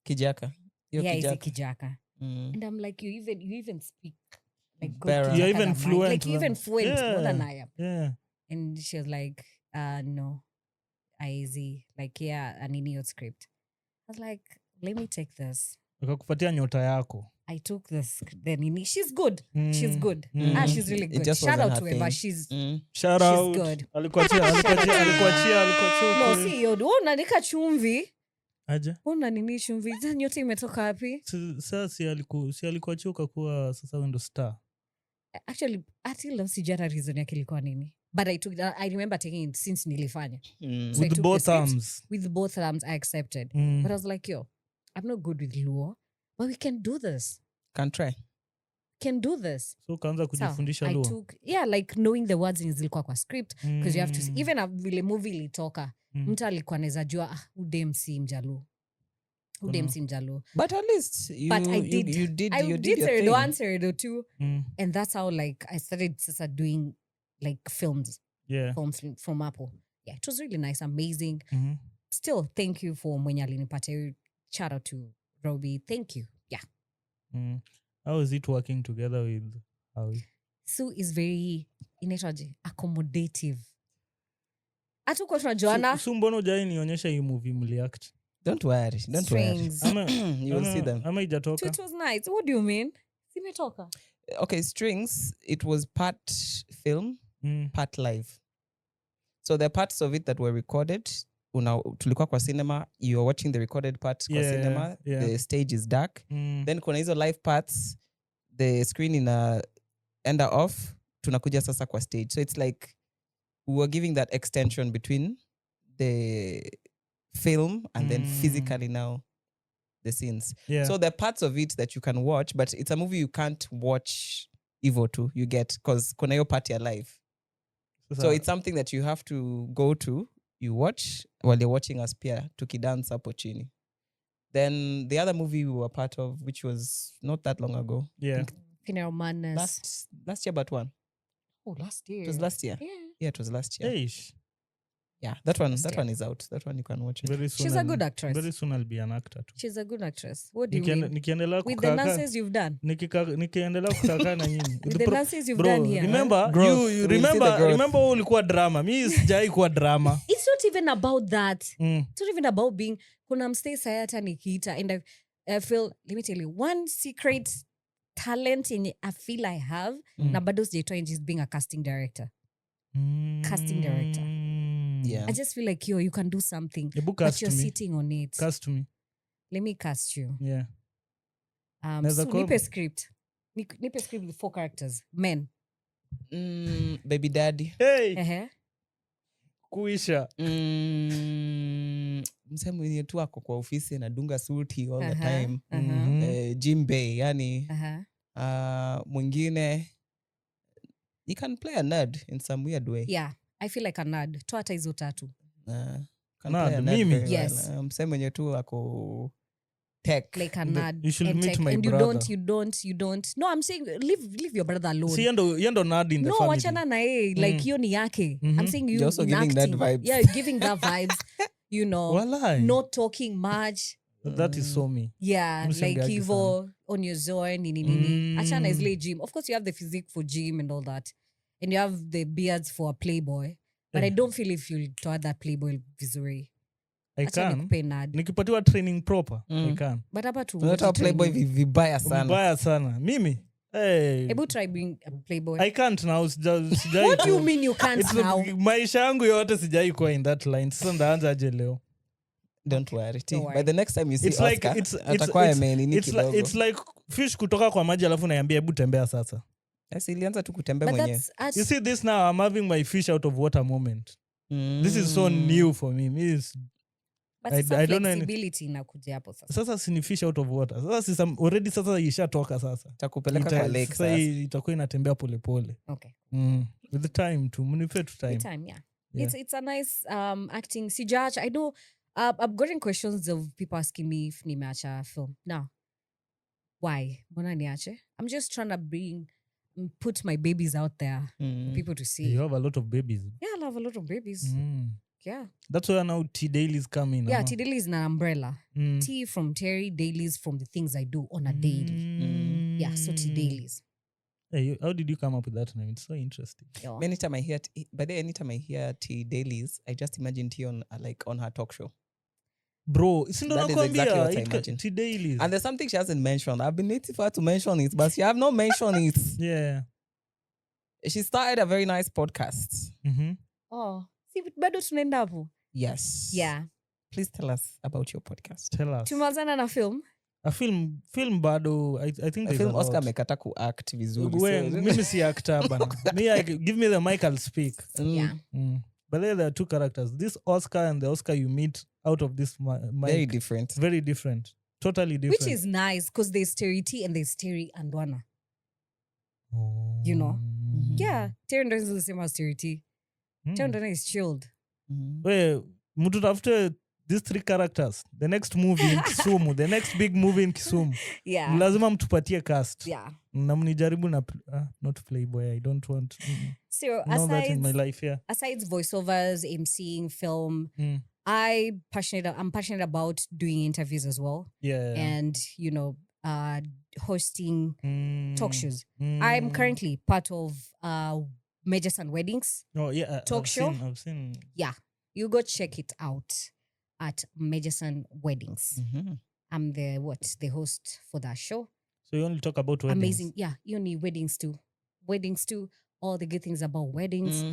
Kijaka. Yo Yeah, kijaka. kijaka. And I'm like, you even speak like good Better. Kijaka You're even than mine. fluent Like even than- fluent more than Yeah. I am. Yeah. And she was like, no, aizi. Like, yeah, anini your script. I was like, let me take this. Akakupatia nyota yako. I took this. Then she's good. She's Mm. good. Mm. She's really It good. just Shout wasn't out her to her, but thing. she's Shout She's out. good. Alikuachia. no. See, yo, unanika chumvi. Aje? Una nini chumvi? Then yote imetoka wapi? Sasa si alikuachia ukakuwa sasa wewe ndo star. Actually, until sijara reason yake ilikuwa nini. But I remember taking it since nilifanya. So I With took both the script. arms. With both thumbs, I accepted. Mm. But I was like, yo, I'm not good with Luo, but we can do this. Can try. Can do this. So ukaanza So kujifundisha I Luo. took, like knowing the words in zilikuwa kwa script, because you have to see, even vile movie ilitoka, mtu alikuwa anaweza jua udem si mjaluo. Udem si mjaluo. But at least you But I did. you did I your did Seredo thing. 1, Seredo 2, Mm. and that's how like I started doing like films from Apple. Yeah, it was really nice, amazing. Mm-hmm. Still, thank you for mwenye alinipatia. Shout out to Robbie. Thank you. Yeah. Mm. How is it working together with Hawi? Sue is very accommodative. Hatuko tunajuana. So mbona hujai nionyesha hii movie mliact? Don't worry. Don't worry. Strings. You will see them. Ama So ijatoka? it was nice. What do you mean? Simetoka. Okay, Strings, it was part film, part live. So there are parts of it that were recorded. Tulikuwa kwa cinema, you are watching the recorded part kwa cinema. Yeah. The stage is dark. Then kuna hizo live parts, the screen enda off, tunakuja sasa kwa stage. So it's like we were giving that extension between the film and then physically now the scenes. Yeah. So there are parts of it that you can watch, but it's a movie you can't watch Evo to, you get, because kuna hiyo part ya live. So it's something that you have to go to, you watch while you're watching us pia, tukidance hapo chini. Then the other movie we were part of, which was not that long ago. Yeah. Funeral Madness. Last year, but one. Oh, last year. It was last year. Yeah. Yeah, it was last year. Eish. Yeah, that one year. is out. That one you can watch it. Very soon She's a good actress. Very soon I'll be an actor too. She's a good actress. What do you mean? Nikiendelea With the nonsense you've done. nikiendelea kukaa na nyinyi. With the nonsense you've Bro, done here. remember Growth. you We'll see the growth. remember ulikuwa drama. Mi sijai kuwa drama. It's not even about that. Mm. It's not even about being kuna mstay sayata nikiita, and I feel, let me tell you, one secret talent in I feel I have na bado sijaitoa is being a casting director. Casting director. Yeah. I just feel like you can do something, Ebu but cast you're me. sitting on it. Cast me. Let me cast you. Yeah. So nipe script. Nipe script with 4 characters. Men. Baby daddy. Hey. Kuisha. Msemo mwenye tu ako kwa ofisi anadunga suti all the time. Jimbe, yani. Mwingine. You can play a nerd in some weird way. Yeah, I feel like a nerd. Toa hata hizo 3. Can play a nerd mimi. Yes. Msemo mwenye tu ako tech. Like a nerd. You should meet my and brother. You don't. No, I'm saying leave your brother alone. See, yendo nerd in the family. No, wachana na yeye. Like, hiyo ni yake. I'm saying You're also giving that vibes. Yeah, giving that vibes. You know, Walai. not talking much. That is so me. Yeah, like Evo on your zone, nini. Achana is late gym. Of course, you have the physique for gym and all that. And you have the beards for a playboy. But I don't feel if you'll try that playboy vizuri. I can. Nikipatiwa training proper, I can. But hapa tu. Unataka playboy vibaya sana. Vibaya sana. Mimi? Hey. Ebu try being a playboy. I can't now. What do you mean you can't now? Maisha yangu yote sijai kuwa in that line. Sasa ndaanza aje leo. Don't worry. By the next time you see it's Oscar, it's like fish kutoka kwa maji alafu naambia hebu tembea sasa. Yes, ilianza tu kutembea mwenyewe. You see this now, I'm having my fish out of water moment. This is so new for me. But I don't know flexibility inakuja hapo sasa. Sasa si ni fish out of water. Sasa already sasa ishatoka sasa. Takupeleka kwa lake sasa. Itakuwa inatembea pole pole. Okay. With the time to mnipe to time. With time, yeah. It's a nice acting. Si judge, I know I've gotten questions of people asking me if nimeacha film. Now, why? Mbona niache? I'm just trying to put my babies out there for people to see. You have a lot of babies. Yeah, I have a lot of babies. Yeah. That's where now T Dailies come in. Yeah, T Dailies is an umbrella. T from Terry, Dailies from the things I do on a daily. Yeah, so T Dailies. Hey, how did you come up with that name? It's so interesting. Yeah. Anytime I hear T Dailies, I just imagine T on her talk show. Bro, that is exactly what I imagine. T Dailies. And there's something she hasn't mentioned. I've been waiting for her to mention it, but she have not mentioned it. Yeah. She started a very nice podcast. Oh, see, bado tunaenda hapo. Yes. Yeah. Please tell us about your podcast. Tell us. Tumazana na film. A film bado, I think there's a lot. Oscar mekata ku act vizuri. Mimi si actor bana. Give me the mic, I'll speak. Yeah. But there are 2 characters. This Oscar and the Oscar you meet out of this mic. Very different. Very different. Totally different. Which is nice because there's Terry T and there's Terry and Dwana. You know? Yeah. Terry and Dwana is the same as Terry T. Terry and Dwana is chilled. Wait, mutu tafute these 3 characters. The next movie in Kisumu. The next big movie in Kisumu. Yeah. Lazima mtupatie cast. Yeah. Na mnijaribu na not playboy. I don't want So that in my life, yeah. Asides voiceovers, MCing, film, I'm passionate about doing interviews as well. Yeah. And, you know, hosting talk shows. I'm currently part of Majors and Weddings. Oh, yeah. Show. I've seen. Yeah. You go check it out at Majors and Weddings. I'm the host for that show. So you only talk about weddings? Amazing. Yeah. You need weddings too. All the good things about weddings.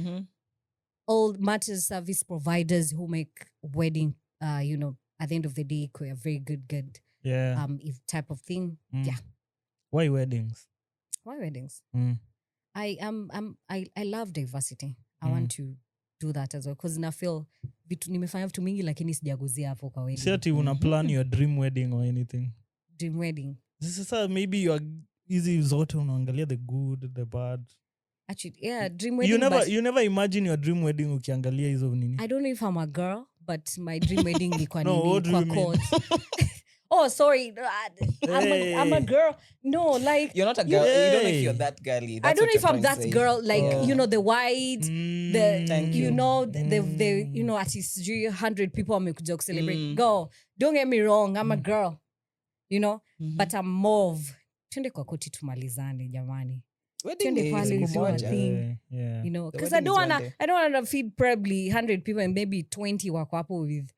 All matters service providers who make wedding, you know, at the end of the day, a very good yeah. Type of thing. Yeah. Why weddings? I love diversity. I want to do that as well because I feel nimefanya vitu mingi lakini sijaguzia hapo kwa wedding. Si ati una plan your dream wedding or anything? Dream wedding. Sasa maybe you are easy zote unaangalia the good, the bad. Actually, yeah, dream wedding. You never imagine your dream wedding ukiangalia hizo nini? I don't know if I'm a girl, but my dream wedding ilikuwa No, what do you mean? Oh, sorry. I'm a girl. No, like... You're not a girl. Hey. You don't know if you're that girly. I don't know if I'm that girl. Like, you know, the white, you know, the you know, at least 100 people wamekuja celebrate. Go. Don't get me wrong. I'm a girl. You know? But I'm more of... Twende kwa koti tumalizane, jamani. Wedding is thing. Yeah. You know? Because I don't want to feed probably 100 people and maybe 20 wako hapo with...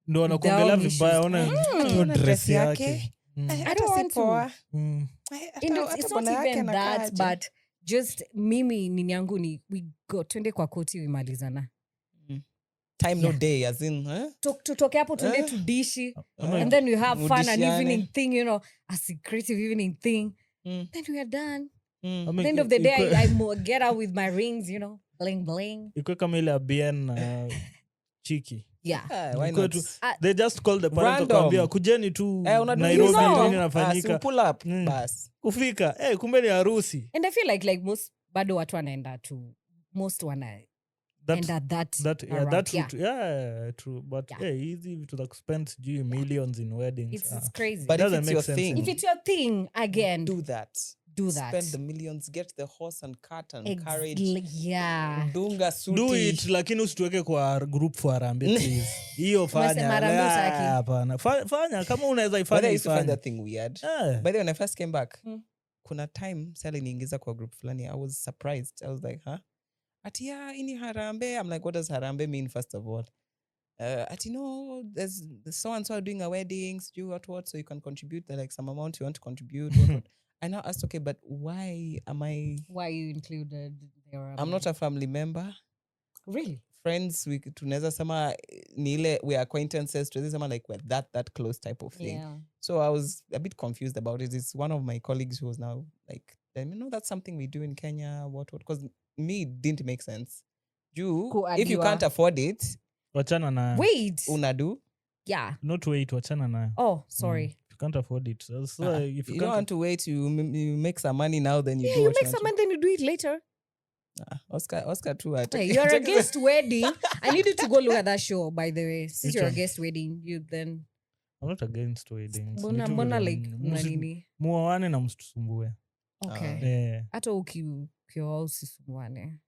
Ndo wanakuangalia vibaya ona hiyo dress yake. I don't want to. It's not even that, but just mimi nini yangu ni we go twende kwa koti imalizana. Time no day as in tutoke hapo twende tudishi and then we have fun an evening thing, you know, a creative evening thing. Then we are done. I At the mean, end of the day, I get out with my rings, bling bling. Ikwe kama ile Bien chiki. Yeah. Why Ikwe not? tu- they just call the parents Random. wakambia kujeni tu Unajua Nairobi You nini know. nafanyika. pull up. Bas. Kufika, kumbe ni harusi. And I feel like most bado watu wanaenda to most wanaenda that route. Yeah, true. But easy to spend millions in weddings. It's crazy. But doesn't if it's make your sense thing, if it's your thing, again, do that. Do that. Spend the millions, get the horse and cart and carriage. Yeah. Dunga suti. Do it, lakini usituweke kwa group for Harambee, please. Hiyo fanya. Umesema Harambee hutaki. Hapana. Fanya kama unaweza But I ifanya used to find ifanye. that thing weird. Yeah. By the way, when I first came back, kuna time Sally niingiza kwa group fulani. I was surprised. I was like, huh? Atia ini Harambee. I'm like, what does Harambee mean, first of all? There's so and so are doing a wedding, do what, so you can contribute like some amount you want to contribute. What. I now asked, okay, but why are you included there? I'm not a family member. Really? Friends, tunaweza sema ni ile we are acquaintances, tunaweza sema like we're that close type of thing. Yeah. So I was a bit confused about it. It's one of my colleagues who was now like, that's something we do in Kenya, what, because me it didn't make sense. If you can't afford it, wachana na. Wait. Unadu? Yeah. Not wait, wachana na. Oh, sorry. You can't afford it. So if you don't want to wait, you make some money now, then you do you what make some money, then you do it later. Oscar too. Hey, you're a guest wedding. I need you to go look at that show, by the way. Since you're a guest wedding, you then. I'm not against weddings. Mbona like nini? Muoane na msitusumbue. Okay. Hata ukioa usisumbuane.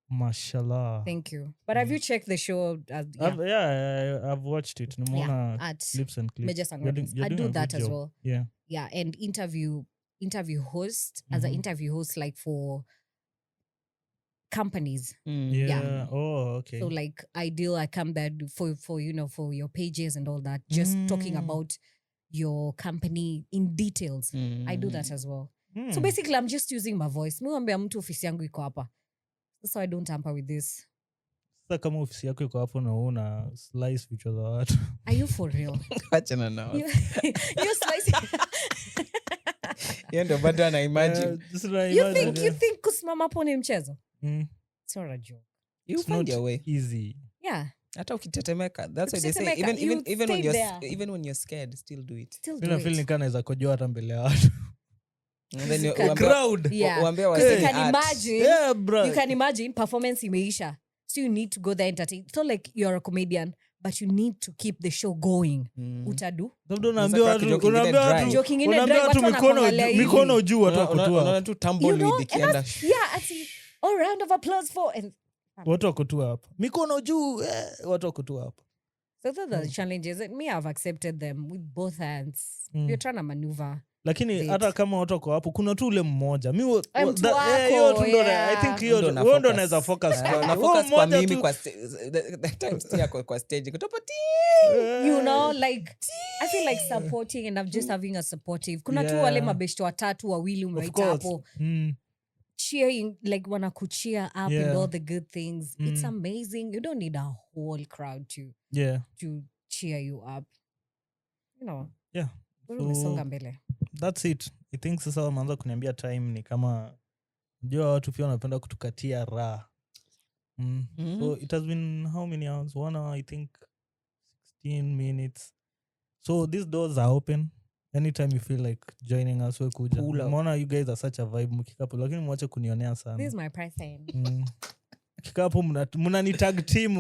Mashallah. Thank you. But have you checked the show? I've watched it. At clips and clips. Majors and Weddings. I do that as well. Yeah. Yeah, and interview host as an interview host, like for companies. Yeah. Oh, okay. So like I come there for for your pages and all that, just talking about your company in details. I do that as well. So basically I'm just using my voice. Mwambia mtu ofisi yangu iko hapa. So I don't tamper with this. Sasa kama ofisi yako iko hapo na una slice vichwa za watu. Are you for real? Wachana na. You slice. Ndio bado ana imagine. You think kusimama hapo ni mchezo? It's not a joke. You find your way. Easy. Yeah. Hata ukitetemeka. That's why they say even when you're scared, still do it. Still do Mimi it. feel nikana za kojoa hata mbele ya watu. And then you crowd. Yeah. You can imagine performance imeisha. So you need to go there entertain. It's not like you're a comedian, but you need to keep the show going. Utadu. Unaambia watu mikono juu watu wakutua. Unaona tu tumbleweed ikienda. Yeah, a round of applause for and watu wakutua hapa. Mikono juu watu wakutua hapa. So those are the challenges. Me, I've accepted them with both hands. You're trying to maneuver. Lakini hata kama watu wako hapo kuna tu ule mmoja. Hiyo tu ndo I think hiyo ndo naweza focus. Na focus kwa mimi kwa the times yako kwa stage. Kutopati. Like I feel like supporting and I'm just having a supportive. Kuna tu wale mabeshto watatu wawili umeita hapo. Cheering, like wanakucheer up and all the good things. It's amazing. You don't need a whole crowd to cheer you up. Yeah. Umesonga mbele. That's it. I think sasa wameanza kuniambia time ni kama ndio watu pia wanapenda kutukatia raha. So it has been how many hours? 1 hour, I think 16 minutes. So these doors are open. Anytime you feel like joining us, we kuja. Umeona you guys are such a vibe mkikapo, lakini mwache kunionea sana. This is my person. Kikapo mnani tag team,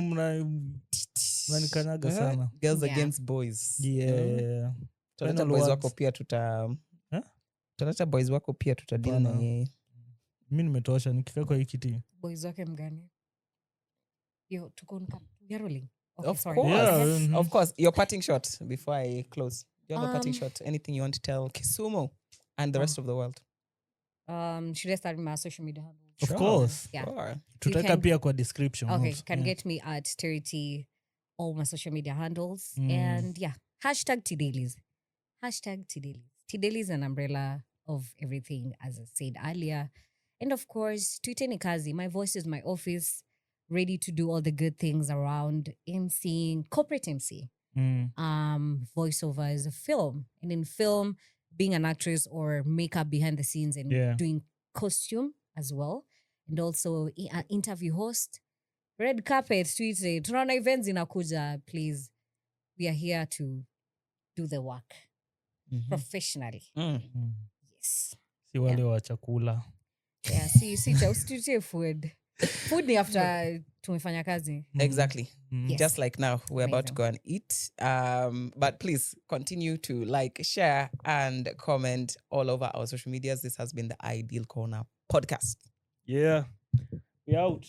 mnanikanyaga sana. Girls against boys. Yeah. Taleta boys wako pia Taleta boys wako pia tutadili na yeye. Mimi nimetosha nikifika kwa hii kiti. Boys wake mgani? Yo tuko rolling. Of course. Of course. Your parting shot before I close. You have a parting shot. Anything you want to tell Kisumu and the rest of the world? Should I start with my social media handles? Of course. Yeah. Sure. Tutaweka pia kwa description. Okay, you can get me at Terity, all my social media handles. And #Tdailies. #Tdailies. Tdailies is an umbrella of everything, as I said earlier. And of course, Tweeteni Kazi. My voice is my office, ready to do all the good things around MCing, corporate MC. Voiceover is a film. And in film, being an actress or makeup behind the scenes and doing costume as well. And also an interview host. Red carpet, tuite. Tunaona events inakuja, please. We are here to do the work professionally. Yes. Si wale wa chakula. Yeah, si food. Food ni after tumefanya kazi. Exactly. Yes. Just like now, we're about to go and eat. But please continue to like, share, and comment all over our social medias. This has been the Ideal Corner podcast. Yeah. We out.